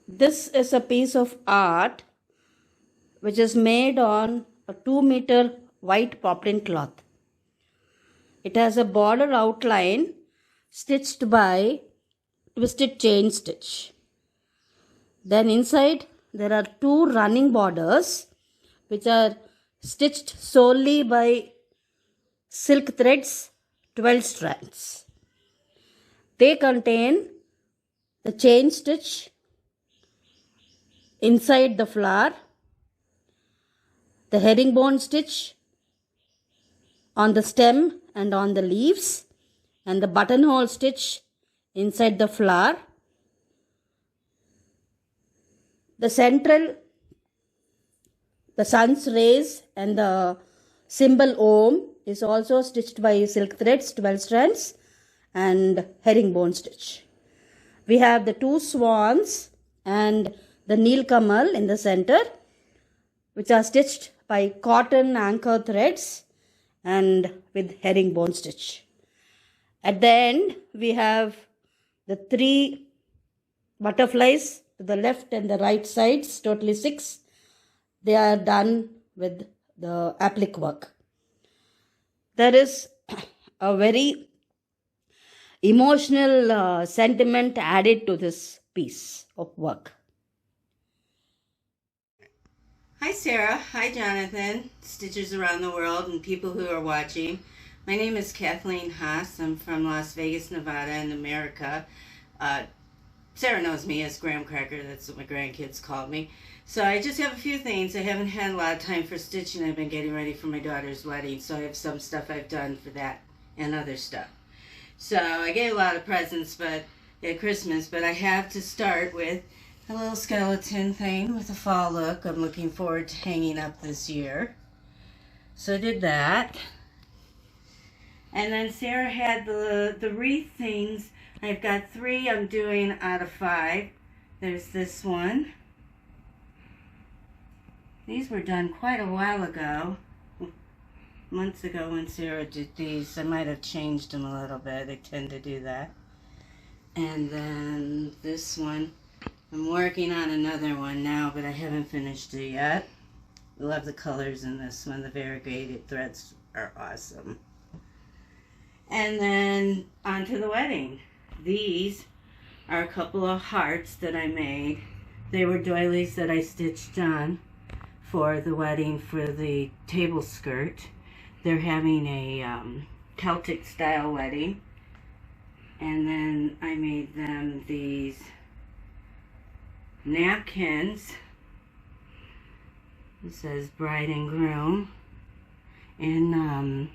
[SPEAKER 19] This is a piece of art which is made on a 2-meter white poplin cloth. It has a border outline stitched by twisted chain stitch. Then inside there are 2 running borders which are stitched solely by silk threads, 12 strands. They contain the chain stitch inside the flower, the herringbone stitch on the stem and on the leaves, and the buttonhole stitch inside the flower. The central, the sun's rays and the symbol Om is also stitched by silk threads, 12 strands and herringbone stitch. We have the 2 swans and the Nilkamal in the center, which are stitched by cotton anchor threads and with herringbone stitch. At the end, we have the 3 butterflies to the left and the right sides, totally 6. They are done with the applique work. There is a very emotional sentiment added to this piece of work.
[SPEAKER 1] Hi Sarah, hi Jonathan, stitchers around the world and people who are watching. My name is Kathleen Haas. I'm from Las Vegas, Nevada in America. Sarah knows me as Graham Cracker, that's what my grandkids called me. So I just have a few things. I haven't had a lot of time for stitching. I've been getting ready for my daughter's wedding, so I have some stuff I've done for that and other stuff. So I gave a lot of presents at Christmas, but I have to start with a little skeleton thing with a fall look I'm looking forward to hanging up this year. So I did that. And then Sarah had the wreath things. I've got 3 I'm doing out of 5. There's this one. These were done quite a while ago. Months ago when Sarah did these. I might have changed them a little bit. I tend to do that. And then this one. I'm working on another one now, but I haven't finished it yet. I love the colors in this one. The variegated threads are awesome. And then on to the wedding. These are a couple of hearts that I made. They were doilies that I stitched on for the wedding for the table skirt. They're having a Celtic style wedding. And then I made them these napkins. It says bride and groom in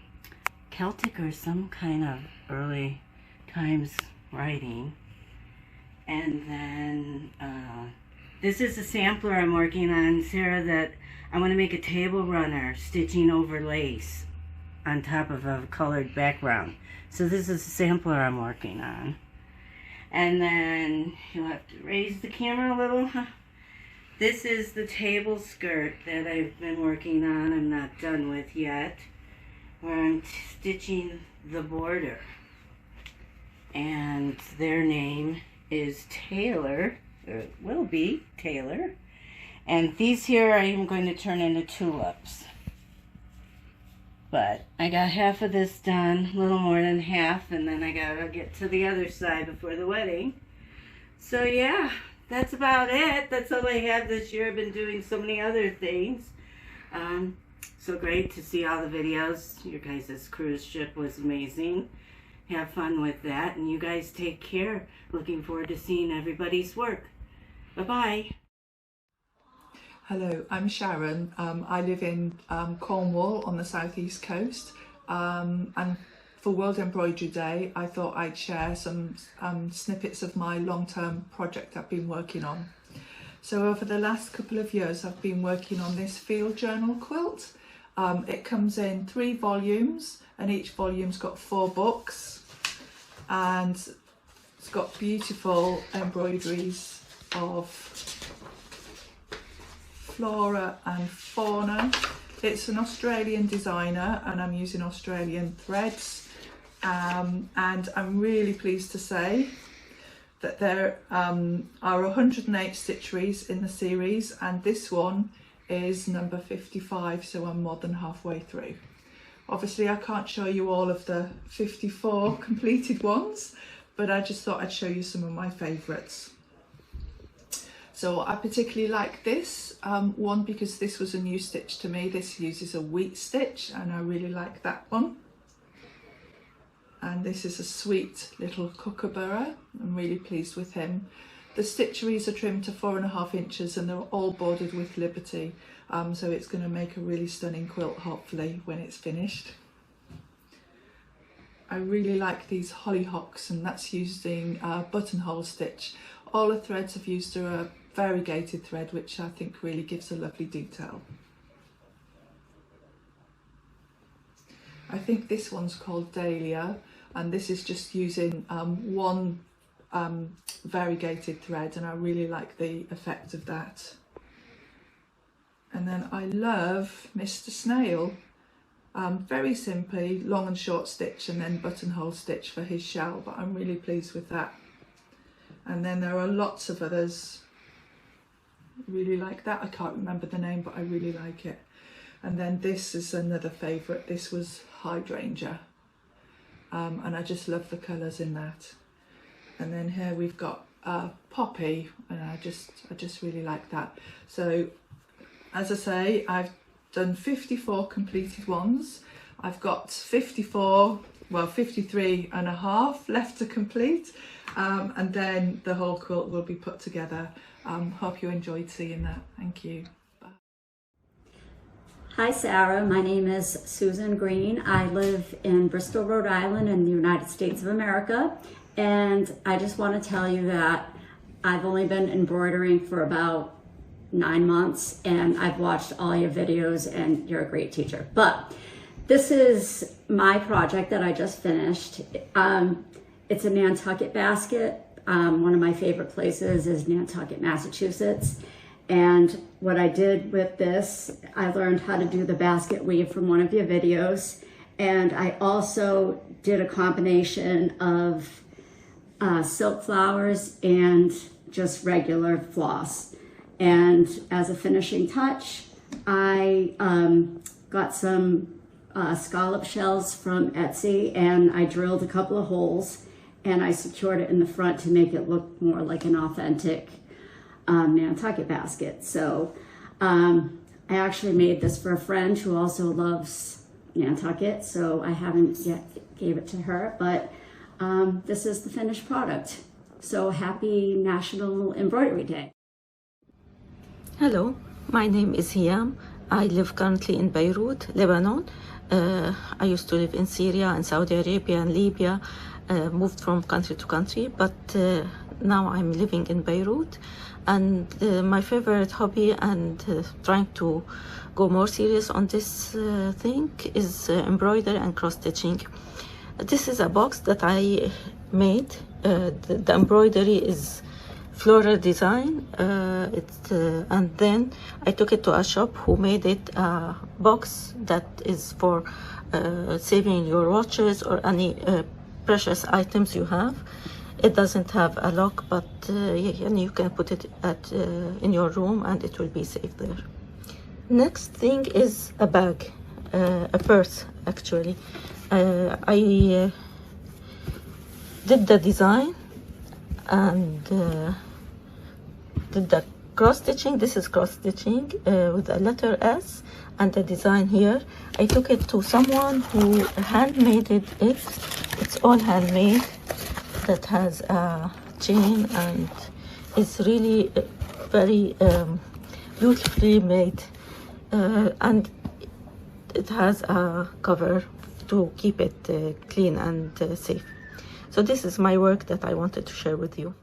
[SPEAKER 1] Celtic or some kind of early times writing. And then this is a sampler I'm working on, Sarah, that I want to make a table runner stitching over lace on top of a colored background. So this is a sampler I'm working on. And then you'll have to raise the camera a little. This is the table skirt that I've been working on. I'm not done with yet, where I'm stitching the border. And their name is Taylor, or it will be Taylor. And these here I am going to turn into tulips. But I got half of this done, a little more than half, and then I gotta get to the other side before the wedding. So yeah, that's about it. That's all I have this year. I've been doing so many other things. So great to see all the videos. Your guys' cruise ship was amazing. Have fun with that, and you guys take care. Looking forward to seeing everybody's work. Bye-bye.
[SPEAKER 20] Hello, I'm Sharon. I live in Cornwall on the southeast coast, and for World Embroidery Day I thought I'd share some snippets of my long-term project I've been working on. So over the last couple of years I've been working on this field journal quilt. It comes in 3 volumes and each volume's got 4 books, and it's got beautiful embroideries of flora and fauna. It's an Australian designer and I'm using Australian threads, and I'm really pleased to say that there are 108 stitcheries in the series, and this one is number 55, so I'm more than halfway through. Obviously I can't show you all of the 54 completed ones, but I just thought I'd show you some of my favourites. So I particularly like this one because this was a new stitch to me. This uses a wheat stitch and I really like that one. And this is a sweet little kookaburra. I'm really pleased with him. The stitcheries are trimmed to 4.5 inches and they're all bordered with Liberty. So it's going to make a really stunning quilt hopefully when it's finished. I really like these hollyhocks, and that's using a buttonhole stitch. All the threads I've used are a variegated thread, which I think really gives a lovely detail. I think this one's called Dahlia, and this is just using one variegated thread, and I really like the effect of that. And then I love Mr. Snail. Very simply, long and short stitch and then buttonhole stitch for his shell, but I'm really pleased with that. And then there are lots of others. Really like that. I can't remember the name, but I really like it. And then this is another favourite. This was Hydrangea, and I just love the colours in that. And then here we've got Poppy, and I just really like that. So as I say, I've done 54 completed ones. I've got 53 and a half left to complete, and then the whole quilt will be put together. Hope you enjoyed seeing that. Thank you. Bye.
[SPEAKER 21] Hi Sarah, my name is Susan Green. I live in Bristol, Rhode Island in the United States of America, and I just want to tell you that I've only been embroidering for about 9 months, and I've watched all your videos and you're a great teacher. But This is my project that I just finished. It's a Nantucket basket. One of my favorite places is Nantucket, Massachusetts. And what I did with this, I learned how to do the basket weave from one of your videos. And I also did a combination of silk flowers and just regular floss. And as a finishing touch, I got some scallop shells from Etsy, and I drilled a couple of holes and I secured it in the front to make it look more like an authentic Nantucket basket. So I actually made this for a friend who also loves Nantucket, so I haven't yet gave it to her, but this is the finished product. So happy National Embroidery Day.
[SPEAKER 2] Hello, my name is Hiam. I live currently in Beirut, Lebanon. I used to live in Syria and Saudi Arabia and Libya, moved from country to country, but now I'm living in Beirut. And my favorite hobby and trying to go more serious on this thing is embroidery and cross-stitching. This is a box that I made. The embroidery is floral design, and then I took it to a shop who made it a box that is for saving your watches or any precious items you have. It doesn't have a lock, but you can put it in your room and it will be safe there. Next thing is a bag, a purse actually. I did the design and did the cross stitching. This is cross stitching with a letter S and the design here. I took it to someone who handmade it. It's all handmade. That has a chain and it's really very beautifully made, and it has a cover to keep it clean and safe. So this is my work that I wanted to share with you.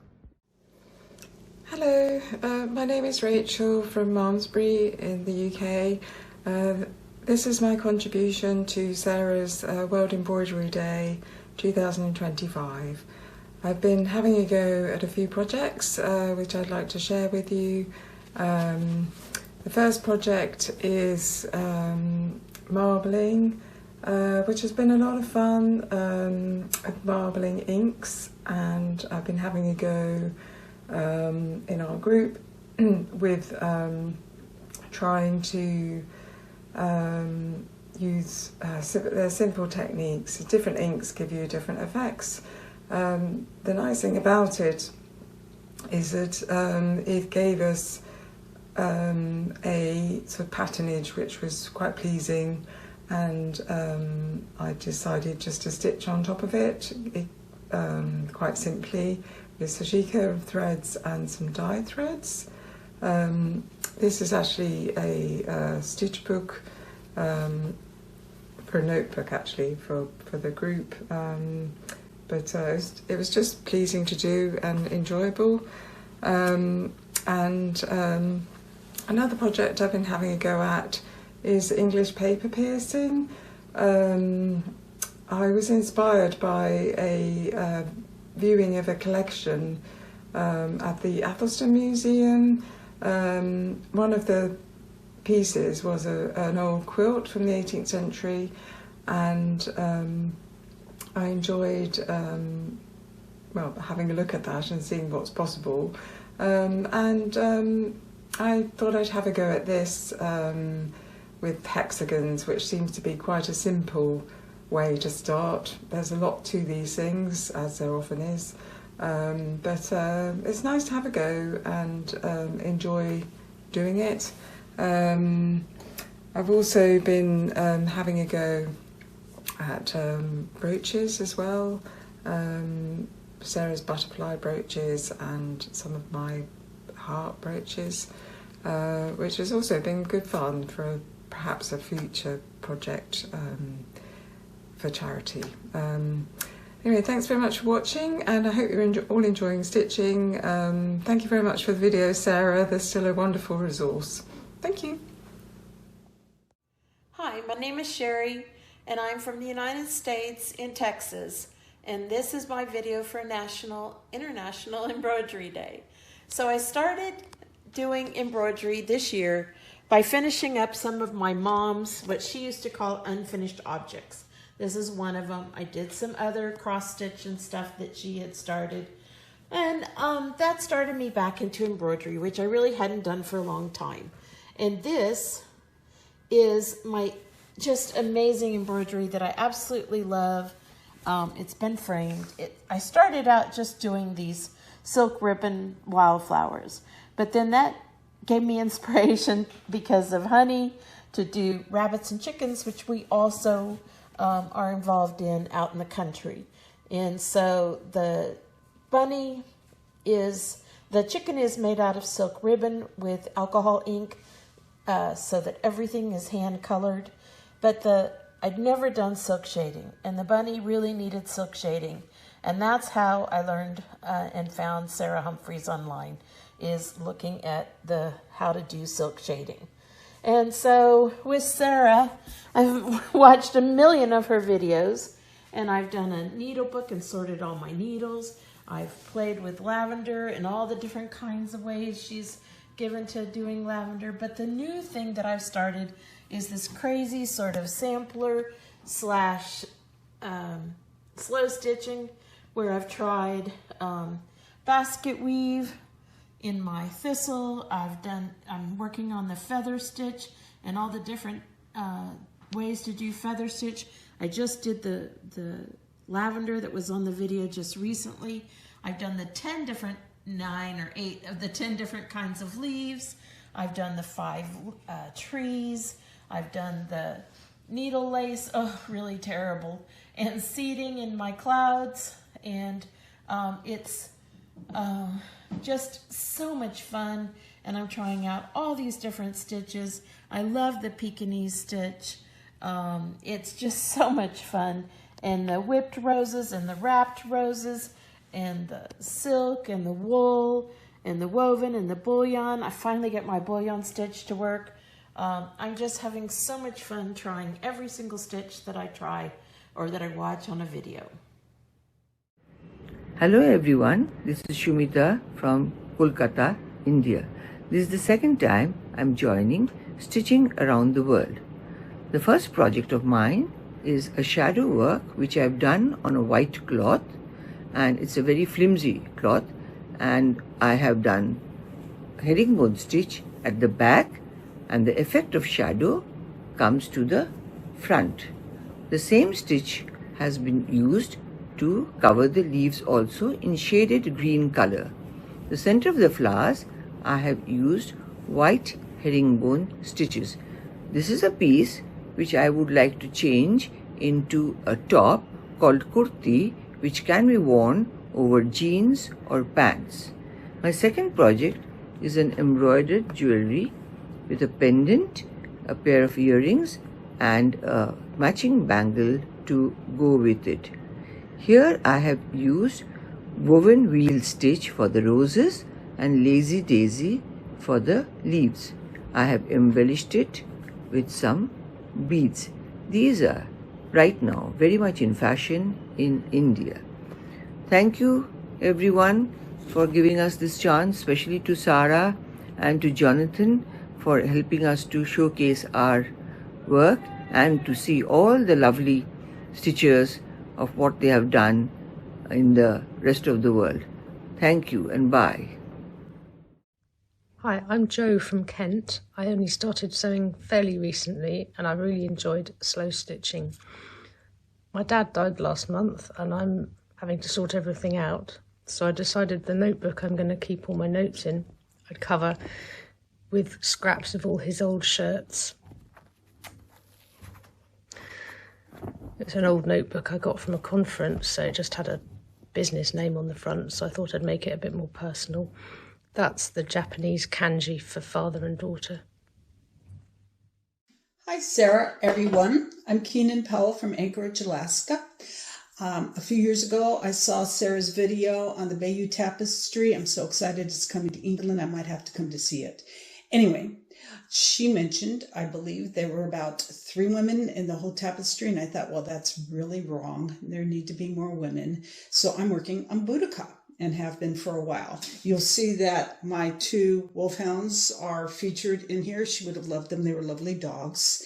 [SPEAKER 4] Hello, my name is Rachel from Malmesbury in the UK. This is my contribution to Sarah's World Embroidery Day 2025. I've been having a go at a few projects which I'd like to share with you. The first project is marbling, which has been a lot of fun, marbling inks, and I've been having a go in our group with trying to use they're simple techniques. Different inks give you different effects. The nice thing about it is that it gave us a sort of patternage which was quite pleasing, and I decided just to stitch on top of it quite simply with sajika threads and some dye threads. This is actually a stitch book for a notebook actually for the group. But it was just pleasing to do and enjoyable. Another project I've been having a go at is English paper piercing. I was inspired by a viewing of a collection at the Athelstan Museum. One of the pieces was an old quilt from the 18th century, and I enjoyed having a look at that and seeing what's possible, and I thought I'd have a go at this with hexagons, which seems to be quite a simple way to start. There's a lot to these things, as there often is, but it's nice to have a go and enjoy doing it. I've also been having a go at brooches as well, Sarah's butterfly brooches and some of my heart brooches, which has also been good fun for perhaps a future project for charity. Anyway, thanks very much for watching, and I hope you're all enjoying stitching. Thank you very much for the video, Sarah. They're still a wonderful resource. Thank you.
[SPEAKER 22] Hi, my name is Sherry,
[SPEAKER 3] and I'm from the United States in Texas, and this is my video for International Embroidery Day. So I started doing embroidery this year by finishing up some of my mom's, what she used to call unfinished objects. This is one of them. I did some other cross stitch and stuff that she had started. And that started me back into embroidery, which I really hadn't done for a long time. And this is my just amazing embroidery that I absolutely love. It's been framed. I started out just doing these silk ribbon wildflowers, but then that gave me inspiration because of honey to do rabbits and chickens, which we also are involved in out in the country. And so the chicken is made out of silk ribbon with alcohol ink, so that everything is hand colored. But I'd never done silk shading, and the bunny really needed silk shading. And that's how I learned and found Sarah Humphreys online, is looking at how to do silk shading. And so with Sarah, I've watched a million of her videos, and I've done a needle book and sorted all my needles. I've played with lavender and all the different kinds of ways she's given to doing lavender. But the new thing that I've started is this crazy sort of sampler / slow stitching, where I've tried basket weave in my thistle. I'm working on the feather stitch and all the different ways to do feather stitch. I just did the lavender that was on the video just recently. I've done the 9 or 8 of the 10 different kinds of leaves. I've done the 5 trees. I've done the needle lace, really terrible, and seeding in my clouds. And it's just so much fun, and I'm trying out all these different stitches. I love the Pekingese stitch. It's just so much fun. And the whipped roses and the wrapped roses and the silk and the wool and the woven and the bullion. I finally get my bullion stitch to work. I'm just having so much fun trying every single stitch that I try or that I watch on a video.
[SPEAKER 5] Hello everyone, this is Shumita from Kolkata, India. This is the second time I'm joining Stitching Around the World. The first project of mine is a shadow work which I've done on a white cloth, and it's a very flimsy cloth, and I have done herringbone stitch at the back, and the effect of shadow comes to the front. The same stitch has been used to cover the leaves also in shaded green color. The center of the flowers I have used white herringbone stitches. This is a piece which I would like to change into a top called kurti, which can be worn over jeans or pants. My second project is an embroidered jewelry with a pendant, a pair of earrings, and a matching bangle to go with it. Here I have used woven wheel stitch for the roses and lazy daisy for the leaves. I have embellished it with some beads. These are right now very much in fashion in India. Thank you everyone for giving us this chance, especially to Sarah and to Jonathan for helping us to showcase our work and to see all the lovely stitchers of what they have done in the rest of the world. Thank you and bye.
[SPEAKER 22] Hi, I'm Jo from Kent. I only started sewing fairly recently and I really enjoyed slow stitching. My dad died last month and I'm having to sort everything out. So I decided the notebook I'm going to keep all my notes in, I'd cover with scraps of all his old shirts. It's an old notebook I got from a conference, so it just had a business name on the front, so I thought I'd make it a bit more personal. That's the Japanese kanji for father and daughter.
[SPEAKER 24] Hi Sarah, everyone. I'm Keenan Powell from Anchorage, Alaska. A few years ago, I saw Sarah's video on the Bayeux Tapestry. I'm so excited it's coming to England. I might have to come to see it. Anyway, She mentioned, I believe, there were about 3 women in the whole tapestry, and I thought, well, that's really wrong. There need to be more women. So I'm working on Boudica and have been for a while. You'll see that my 2 wolfhounds are featured in here. She would have loved them. They were lovely dogs.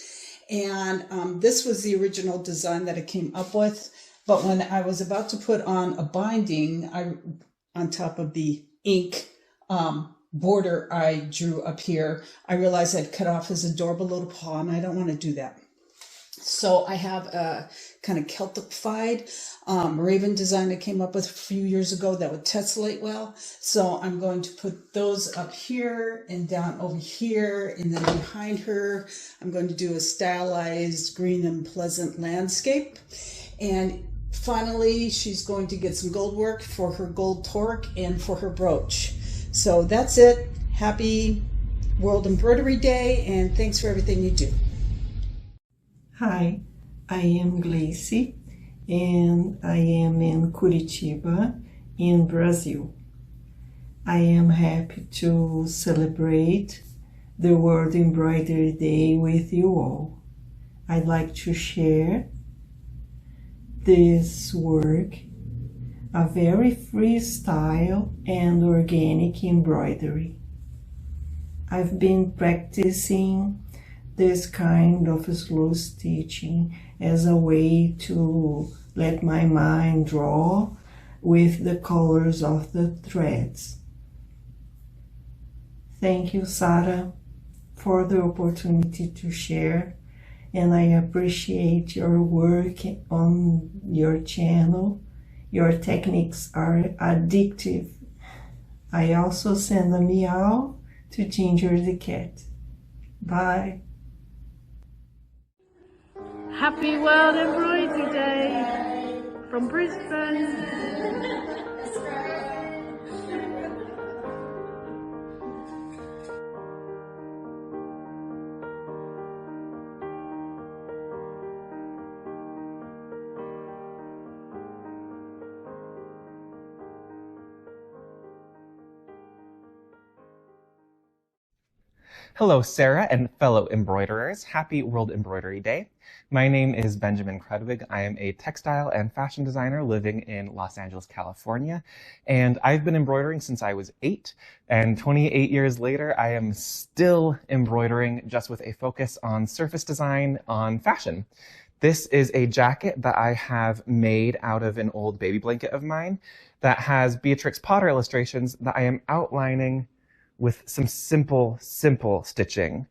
[SPEAKER 24] And this was the original design that I came up with. But when I was about to put on a binding, on top of the ink border I drew up here, I realized I'd cut off his adorable little paw, and I don't want to do that. So I have a kind of Celtic-fied raven design I came up with a few years ago that would tessellate well. So I'm going to put those up here and down over here, and then behind her, I'm going to do a stylized green and pleasant landscape. And finally, she's going to get some gold work for her gold torque and for her brooch. So that's it. Happy World Embroidery Day, and thanks for everything you do.
[SPEAKER 6] Hi, I am Gleice, and I am in Curitiba, in Brazil. I am happy to celebrate the World Embroidery Day with you all. I'd like to share this work, a very freestyle and organic embroidery. I've been practicing this kind of slow stitching as a way to let my mind draw with the colors of the threads. Thank you, Sarah, for the opportunity to share, and I appreciate your work on your channel. Your techniques are addictive. I also send a meow to Ginger the cat. Bye.
[SPEAKER 23] Happy World Embroidery Day from Brisbane.
[SPEAKER 7] Hello, Sarah and fellow embroiderers. Happy World Embroidery Day. My name is Benjamin Krudwig. I am a textile and fashion designer living in Los Angeles, California. And I've been embroidering since I was 8. And 28 years later, I am still embroidering, just with a focus on surface design on fashion. This is a jacket that I have made out of an old baby blanket of mine that has Beatrix Potter illustrations that I am outlining with some simple stitching.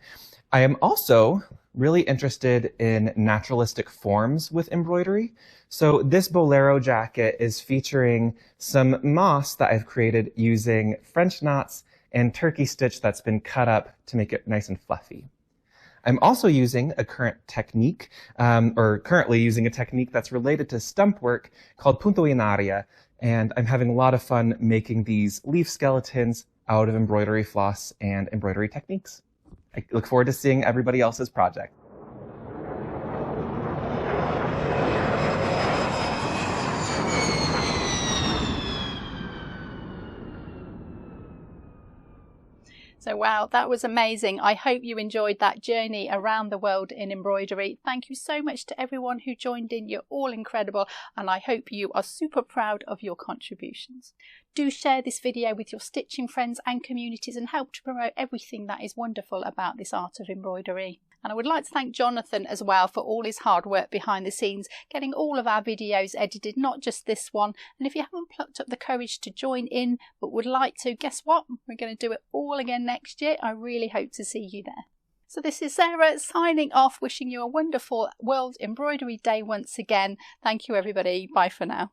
[SPEAKER 7] I am also really interested in naturalistic forms with embroidery. So this bolero jacket is featuring some moss that I've created using French knots and turkey stitch that's been cut up to make it nice and fluffy. I'm also using a currently using a technique that's related to stump work called punto in aria, and I'm having a lot of fun making these leaf skeletons out of embroidery floss and embroidery techniques. I look forward to seeing everybody else's project.
[SPEAKER 9] So wow, that was amazing. I hope you enjoyed that journey around the world in embroidery. Thank you so much to everyone who joined in. You're all incredible, and I hope you are super proud of your contributions. Do share this video with your stitching friends and communities and help to promote everything that is wonderful about this art of embroidery. And I would like to thank Jonathan as well for all his hard work behind the scenes, getting all of our videos edited, not just this one. And if you haven't plucked up the courage to join in but would like to, guess what? We're going to do it all again next year. I really hope to see you there. So this is Sarah signing off, wishing you a wonderful World Embroidery Day once again. Thank you, everybody. Bye for now.